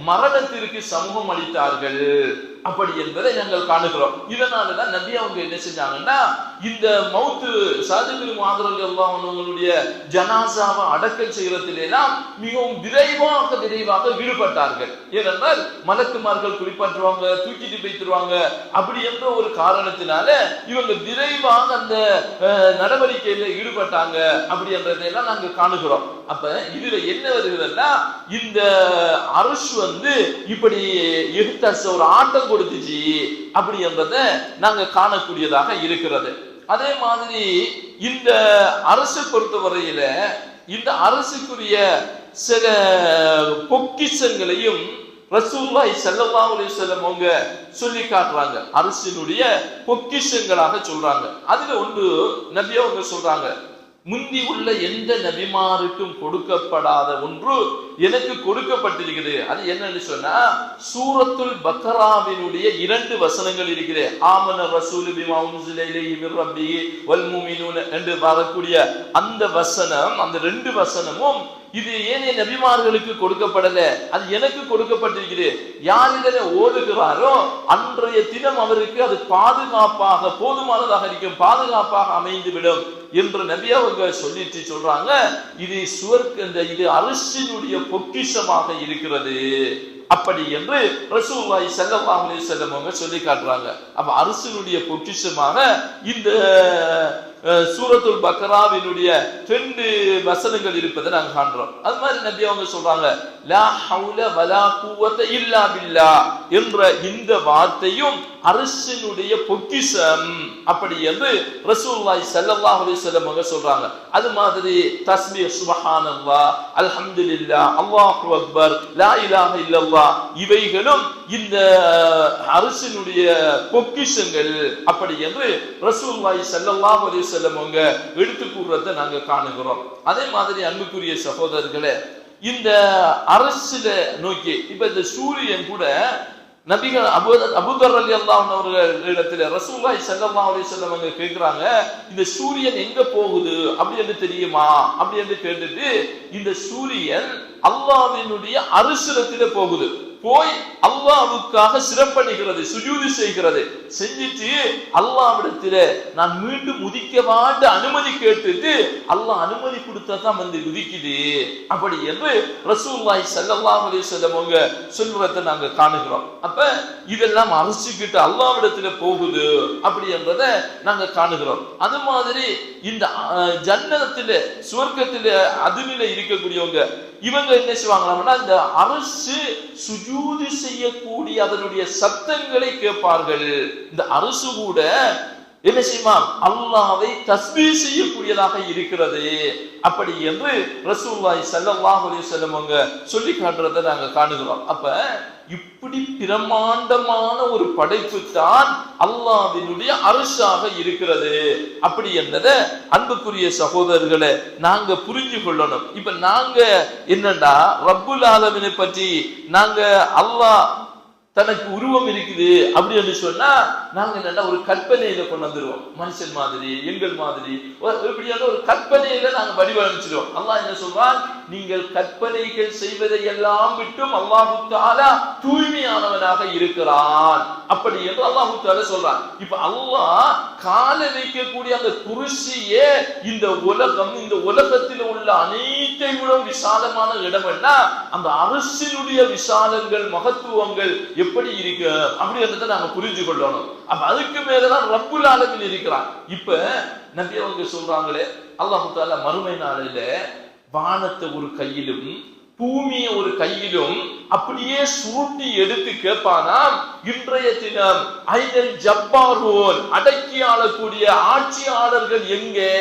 மரணத்திற்கு சமூகம் அளித்தார்கள் அப்படி என்பதை நாங்கள் காணுகிறோம். இதனாலதான் நபி அவங்க என்ன செஞ்சாங்கன்னா, இந்த மௌத்து சஅத் இப்னு முஆத் ரலியல்லாஹு அன்ஹு அவர்களுடைய ஜனாசாவை அடக்கல் செய்யறதிலெல்லாம் மிகவும் விரைவாக ஈடுபட்டார்கள். ஏனென்றால் மலக்குமார்கள் குளிப்பாற்றுவாங்க, தூக்கிட்டு போய்த்துருவாங்க அப்படி என்ற ஒரு காரணத்தினால இவங்க விரைவாக அந்த நடவடிக்கையில ஈடுபட்டாங்க அப்படி என்றதையெல்லாம் நாங்க காணுகிறோம். அப்ப இதுல என்ன வருகிறதுன்னா, இந்த அரசு இப்படி ஒரு ஆட்டம் கொடுத்துச்சு அப்படி என்றதை நாங்க காணக்கூடியதாக இருக்கிறது. அதே மாதிரி இந்த அரசு பொறுத்தவரையில இந்த அரசுக்குரிய சில பொக்கிஷங்களையும் ரசூலுல்லாஹி ஸல்லல்லாஹு அலைஹி வஸல்லம் அவங்க சொல்லி காட்டுறாங்க, அரசினுடைய பொக்கிஷங்களாக சொல்றாங்க. அதுல ஒன்று நபி அவங்க சொல்றாங்க, முந்தி உள்ள எந்த நபிமாருக்கும் கொடுக்கப்படாத ஒன்று எனக்கு கொடுக்கப்பட்டிருக்கிறது. அது என்னன்னு சொன்னா, சூரத்துல் பக்ராவினுடைய 2 வசனங்கள் இருக்கிறது. ஆமன ரசூலு பிமா உன்ஸில இலைஹி மிர் ரப்பிஹி வல் முஃமினூன என்று வரக்கூடிய அந்த வசனம், அந்த 2 வசனமும் இது ஏனைய நபிமார்களுக்கு கொடுக்கப்படல, அது எனக்கு கொடுக்கப்பட்டிருக்கிறது. யார் இதனை ஓதுகிறாரோ அன்றைய தினம் அவருக்கு அது பாதுகாப்பாக போதுமானதாக இருக்கும், பாதுகாப்பாக அமைந்துவிடும் என்று நபி அவங்க சொல்லிட்டு சொல்றாங்க. இது இது அரசினுடைய பொக்கிஷமாக இருக்கிறது அப்படி என்று ரசூலுல்லாஹி ஸல்லல்லாஹு அலைஹி வஸல்லம் அவங்க சொல்லி காட்டுறாங்க. அப்ப அரசினுடைய பொக்கிஷமாக இந்த சூரத்துல் பக்ராவினுடைய 2 வசனங்கள் இருப்பதை நாங்க காண்றோம். அது மாதிரி நபி அவங்க சொல்றாங்க, லா ஹவுல வலா குவத இல்லா பில்லாஹ் என்ற இந்த வார்த்தையும் அரசினுடைய பொக்கிஷம் அப்படி என்று ரசூலுல்லாஹி ஸல்லல்லாஹு அலைஹி வஸல்லம் அவங்க சொல்றாங்க. அது மாதிரி தஸ்பீஹ், சுப்ஹானல்லாஹ், அல்ஹம்துலில்லாஹ், அல்லாஹு அக்பர், லா இலாஹ இல்லல்லாஹ் இவைகளும் இந்த அரசினுடைய பொக்கிஷங்கள் அப்படி என்று ரசூலுல்லாஹி ஸல்லல்லாஹு அலைஹி வஸல்லம் அவங்க எடுத்து கூறுறதை நாங்க காணுகிறோம். அதே மாதிரி அன்புக்குரிய சகோதரர்களே, இந்த அரசுல நோக்கி இப்ப இந்த சூரியன் கூட நபிகள் அபூதர் ரலியல்லாஹு அன்ஹு அவர்களிடத்துல ரசூலுல்லாஹி ஸல்லல்லாஹு அலைஹி வஸல்லம் அவங்க கேக்குறாங்க, இந்த சூரியன் எங்க போகுது அப்படி என்று தெரியுமா அப்படி என்று கேட்டுட்டு, இந்த சூரியன் அல்லாஹ்வினுடைய அரிசிடத்திலே போகுது, போய் அல்லாஹ்வுக்காக சிரம்பணிகிறது, சுஜூது செய்கிறது, செஞ்சிட்டு அல்லாஹ்விடத்திலே நான் மீண்டும் உதிக்கவாண்டு அனுமதி கேட்டுட்டு அல்லாஹ் அனுமதி கொடுத்தா தான் வந்து உதிக்குது அப்படி என்று ரசூலுல்லாஹி ஸல்லல்லாஹு அலைஹி வஸல்லம் அவங்க சொல்றதை நாங்க காணுகிறோம். அப்ப இதெல்லாம் அரசிக்கிட்டு அல்லாஹ்விடத்திலே போகுது அப்படி என்றதை நாங்க காணுகிறோம். அது மாதிரி இந்த ஜன்னத்திலே சுவர்க்கத்திலே அதுவிலே இருக்கக்கூடியவங்க இவங்க என்ன செய்வாங்களா, இந்த அரசு சுஜூது செய்யக்கூடிய அதனுடைய சத்தங்களை கேட்பார்கள். இந்த அரசு கூட என்ன செய்யுமா, அல்லாஹ்வை தஸ்பீஹ் செய்யக்கூடியதாக இருக்கிறது அப்படி என்று ரசூலுல்லாஹி ஸல்லல்லாஹு அலைஹி வஸல்லம் அவங்க சொல்லி காட்டுறதை நாங்க காணுகிறோம். அப்ப இப்படி பிரமாண்டமான ஒரு படைப்பு தான் அல்லாஹ்வினுடைய அர்ஷாக இருக்கிறது அப்படி என்பதை அன்புக்குரிய சகோதரர்களை நாங்க புரிஞ்சு கொள்ளணும். இப்ப நாங்க என்னண்டா ரப்புல் ஆலமீனை பற்றி நாங்க அல்லாஹ் தனக்கு உருவம் இருக்குது அப்படி என்று சொன்னா நாங்க என்னன்னா ஒரு கற்பனையில கொண்டு வந்துருவோம், மனுஷன் மாதிரி எங்கள் மாதிரி இப்படியான ஒரு கற்பனையில நாங்க வடிவமைச்சிருவோம். அல்லாஹ் என்ன சொல்றான், நீங்கள் கற்பனைகள் செய்வதை எல்லாம் விட்டும் அல்லாஹு தஆலா தூய்மையானவனாக இருக்கிறான் அப்படி என்று அல்லாஹு தஆலா சொல்றான். இப்ப அல்லாஹ் கால வைக்கக்கூடிய அந்த குர்சியே இந்த உலகம், இந்த உலகத்தில் உள்ள அனைத்தை விட விசாலமான இடம் என்ன, அந்த அரசினுடைய விசாலங்கள் மகத்துவங்கள் எப்படி இருக்கு அப்படின்றத நாங்க புரிஞ்சு கொள்ளணும். அப்ப அதுக்கு மேலதான் ரப்புல் ஆலமீன் இருக்கிறான். இப்ப நபி அவங்க சொல்றாங்களே, அல்லாஹ் தஆலா மறுமை நாளில வானத்தை ஒரு கையிலும் பூமியை ஒரு கையிலும் அப்படியே சுருட்டி எடுத்து கேட்பானாம், இன்றைய தினம் ஐதல் ஜப்பாரூன் அடக்கி ஆளக்கூடிய ஆட்சியாளர்கள் எங்கே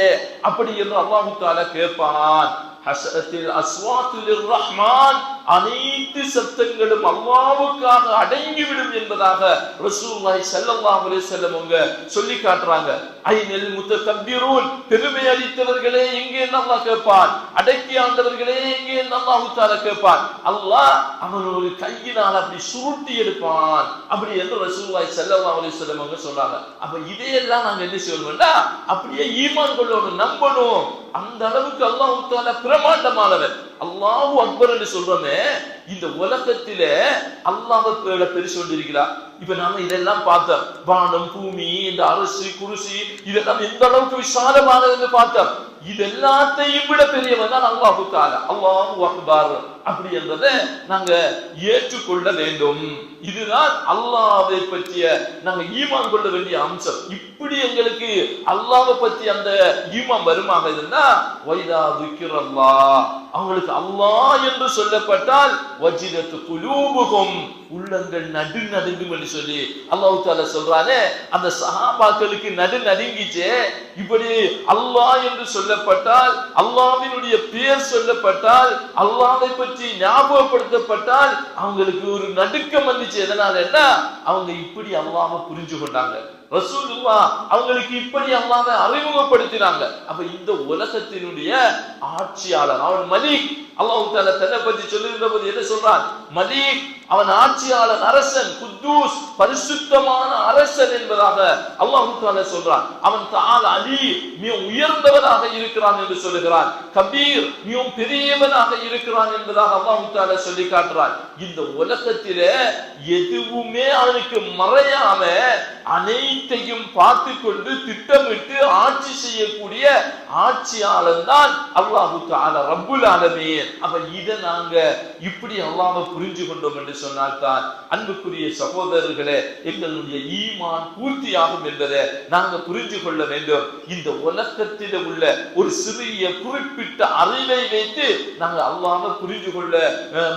அப்படி என்று அல்லாஹ் தஆலா கேட்பான். ஹஸரத்தில் அஸ்வாத்து லிர்ரஹ்மான், அனைத்து சத்தங்களும் அல்லாஹ்வுக்காக அடங்கிவிடும் என்பதாக ரசூலுல்லாஹி ஸல்லல்லாஹு அலைஹி வஸல்லம் அவங்க சொல்லி காட்டுறாங்க. ஐனல் முத்தகப்பிரூன், பெருமை அளித்தவர்களே எங்கே என்று அல்லாஹ் கேட்பான், அடக்கி ஆண்டவர்களே எங்கே என்று அல்லாஹ் தஆலா கேட்பான். அல்லாஹ் அவனோட கையினால் அப்படி சுருட்டி எடுப்பான் அப்படி என்று ரசூலுல்லாஹி ஸல்லல்லாஹு அலைஹி வஸல்லம் அவங்க சொல்றாங்க. அப்ப இதையெல்லாம் நாங்க என்ன செய்யணும்னா அப்படியே ஈமான் கொள்ளணும், நம்பணும். அந்த அளவுக்கு அல்லாஹ் தஆலா பிரமாண்டமானவர். அல்லாஹு அக்பர் என்று சொல்றோமே, இந்த உலகத்திலே அல்லாஹ்வை பெருசு கொண்டிருக்கிறார். இப்ப நாம இதெல்லாம் பார்த்தோம், வானம் பூமி இந்த அரசு குருசி இதெல்லாம் எந்த அளவுக்கு விசாலமானது என்று பார்த்தோம். இது எல்லாத்தையும் விட பெரியவன் தான் அல்லாஹு தஆலா. அல்லாஹு அக்பர் அப்படி என்றதை நாங்க ஏற்றுக்கொள்ள வேண்டும். இதுதான் அல்லாஹ்வை பற்றிய நாங்க ஈமான் கொள்ள வேண்டிய அம்சம். இப்படி எங்களுக்கு அல்லாஹ்வை பற்றி அந்த ஈமான் வருமாக இருந்தா, வைதா துக்கிரல்லாஹ், அவங்களுக்கு அல்லாஹ் என்று சொல்லப்பட்டால் வஜிலத்து குலூபுகும், உள்ளங்கள் நடுங்கும் என்று சொல்லி அல்லாஹ் தஆலா சொல்றானே, அந்த சஹாபாக்களுக்கு நடுங்கிச்சே. இப்படி அல்லாஹ் என்று சொல்லப்பட்டால், அல்லாஹ்வினுடைய பெயர் சொல்லப்பட்டால், அல்லாஹ்வை பற்றி ஞாபகப்படுத்தப்பட்டால் அவங்களுக்கு ஒரு நடுக்கம் வந்துச்சு. எதனால என்ன, அவங்க இப்படி அல்லாஹ்வை புரிஞ்சு கொண்டாங்க. ரசூலுல்லாஹ் அவங்களுக்கு இப்படி அல்லாஹ்வை அறிமுகப்படுத்தினாங்க. அப்ப இந்த உலகத்தினுடைய ஆட்சியாளர் அவன் மலிக். அல்லாஹ் தஆலா தன்னை பற்றி சொல்லுகின்ற போது என்ன சொல்றான், மலிக், அவன் ஆட்சியாளர், அரசன், குத்தூஸ், பரிசுத்தமான அரசன் என்பதாக அல்லாஹ் தஆலா சொல்றான். அவன் தஆலா அலி, மிக உயர்ந்தவனாக இருக்கிறான் என்று சொல்லுகிறான். கபீர், மிகவும் பெரியவனாக இருக்கிறான் என்பதாக அல்லாஹ் தஆலா சொல்லி காட்டுறான். இந்த உலகத்திலே எதுவுமே அவனுக்கு மறையாம அனைத்தையும் பார்த்து கொண்டு திட்டமிட்டு ஆட்சி செய்யக்கூடிய ஆட்சியாளன் தான் அல்லாஹ் தஆலா ரப்புல் ஆலமீன். அப்ப இதை நாங்க இப்படி அல்லாஹ்வை புரிஞ்சு கொண்டோம் என்று சொன்னால்தான் அன்புக்குரிய சகோதரர்களே எங்களுடைய ஈமான் பூர்த்தியாகும் என்பதை நாங்க புரிஞ்சு கொள்ள வேண்டும். இந்த உலகத்தில் உள்ள ஒரு சிறிய குறிப்பிட்ட அறிவை வைத்து நாங்க அல்லாஹ்வை புரிஞ்சு கொள்ள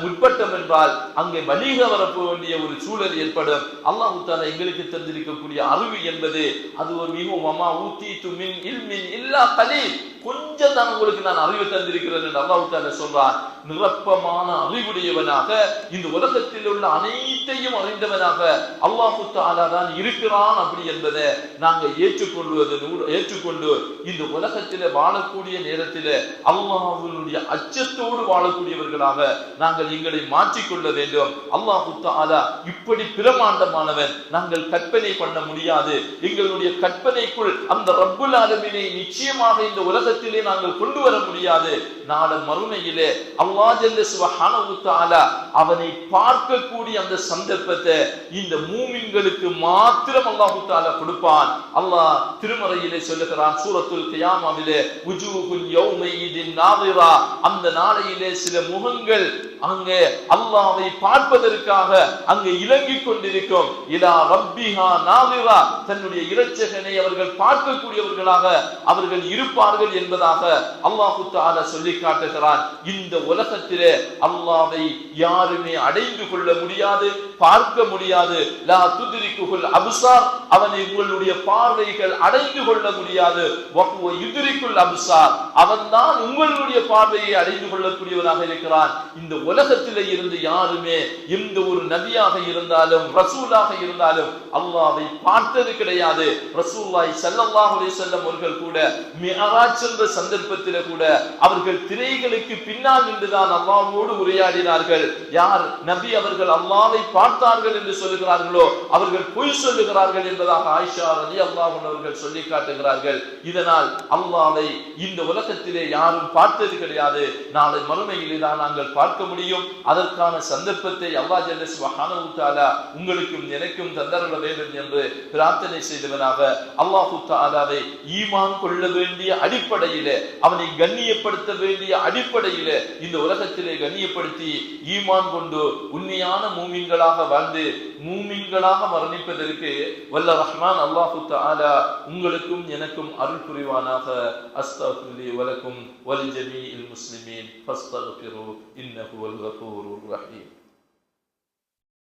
முற்பட்டோம் என்றால் அங்கே வலிக வரப்போ வேண்டிய ஒரு சூழல் ஏற்படும். அல்லாஹ் தஆலா எங்களுக்கு தந்திருக்கக்கூடிய அறிவு என்பது அது ஒரு மிகவும் வமா ஊதீது மின் இல்மின் இல்லா கலீல், கொஞ்சம் தான் உங்களுக்கு நான் அறிவு தந்திருக்கிறேன் என்று அல்லாஹ் தஆலா சொல்றான். நிரப்பமான அறிவுடையவனாக இந்த உலகத்தில் உள்ள அனைத்தையும் அறிந்தவனாக அல்லாஹ் தஆலா தான் இருக்கிறான் அப்படி என்பதை நாங்கள் ஏற்றுக்கொண்டு இந்த உலகத்திலே வாழக்கூடிய நேரத்தில் அல்லாஹ்வுடைய அச்சத்தோடு வாழக்கூடியவர்களாக நாங்கள் எங்களை மாற்றிக்கொள்ள வேண்டும். அல்லாஹ் தஆலா இப்படி பிரமாண்டமானவன், நாங்கள் கற்பனை பண்ண முடியாது. எங்களுடைய கற்பனைக்குள் அந்த ரப்புல் ஆலமீனை நிச்சயமாக இந்த உலகத்திலே நாங்கள் கொண்டு வர முடியாது. நாளை மறுமையிலே அல்லாஹ் ஜல்ல சுப்ஹானஹு வ தஆலா அவனை பார்க்கக்கூடிய அந்த சந்தர்ப்பத்தை இந்த மூமின்களுக்கு மாத்திரம் அல்லாஹ் தஆலா கொடுப்பான். அல்லாஹ் திருமறையிலே சொல்லுகிறான், சூரத்துல் கியாமாவிலே, உஜூஹுன் யௌமையிதின் நாதிரா, அந்த நாளையிலே சில முகங்கள் அங்கே அல்லாஹ்வை பார்ப்பதற்காக அங்கே இலங்கிக் கொண்டிருக்கும். இலா ரப்பிஹா நாதிரா, தன்னுடைய இரட்சகனை அவர்கள் பார்க்கக்கூடியவர்களாக அவர்கள் இருப்பார்கள் என்பதாக அல்லாஹ் தஆலா சொல்லி காட்டுகிறான். இந்த உலகத்திலே அல்லாஹ்வை யாருமே அடைந்து கொள்ள முடியாது, பார்க்க முடியாது. லா துத்ரிகுல் அப்சார், அவனை உங்களுடைய பார்வைகள் அடைந்து கொள்ள முடியாது. வஹுவ யுத்ரிகுல் அப்சார், அவன்தான் உங்களுடைய பார்வையை அடைந்து கொள்ளக்கூடியவனாக இருக்கிறான். இந்த உலகத்திலே இருந்து யாருமே எந்த ஒரு நபியாக இருந்தாலும் ரசூலாக இருந்தாலும் அல்லாஹ்வை பார்த்தது கிடையாது. ரசூலுல்லாஹி ஸல்லல்லாஹு அலைஹி வஸல்லம் அவர்கள் கூட மிஅராஜ் என்ற சந்தர்ப்பத்திலே கூட அவர்கள் திரைகளுக்கு பின்னால் நின்றுதான் அல்லாஹ்வோடு உரையாடினார்கள். யார் நபி அவர்கள் அல்லாஹ்வை பார்த்தார்கள் என்று சொல்லுகிறார்களோ அவர்கள் பொய் சொல்லுகிறார்கள் என்பதாக ஆயிஷா ரலியல்லாஹு அன்ஹா அவர்கள் சொல்லி காட்டுகிறார்கள். இதனால் அல்லாஹ்வை இந்த உலகத்திலே யாரும் பார்த்தது கிடையாது. நாளை மறுமையிலே தான் நாங்கள் பார்க்க முடியும். அதற்கான சந்தர்ப்பத்தை அல்லாஹ் ஜல்ல சுப்ஹானஹு வ தஆலா உங்களுக்கும் எனக்கும் தந்தரல வேண்டும் என்று பிரார்த்தனை செய்தவனாக அல்லாஹ் தஆலாவை ஈமான் கொள்ள வேண்டிய அடிப்படையிலே, அவனை கண்ணியப்படுத்த வேண்டிய அடிப்படையிலே இந்த உலகத்திலே கண்ணியப்படுத்தி ஈமான் கொண்டு உண்மையான மூமின்களாக வாழ்ந்து மூமின்களாக மரணிப்பதற்கு வல்ல ரஹ்மான் அல்லாஹ் தஆலா உங்களுக்கும் எனக்கும் அருள் புரிவானாக. அஸ்தக்ஃபிரு வலக்கும் வல் ஜமீஇல் முஸ்லிமீன் ஃபஸ்தக்ஃபிரு இன்னஹு வல் கஃபூருர் ரஹீம்.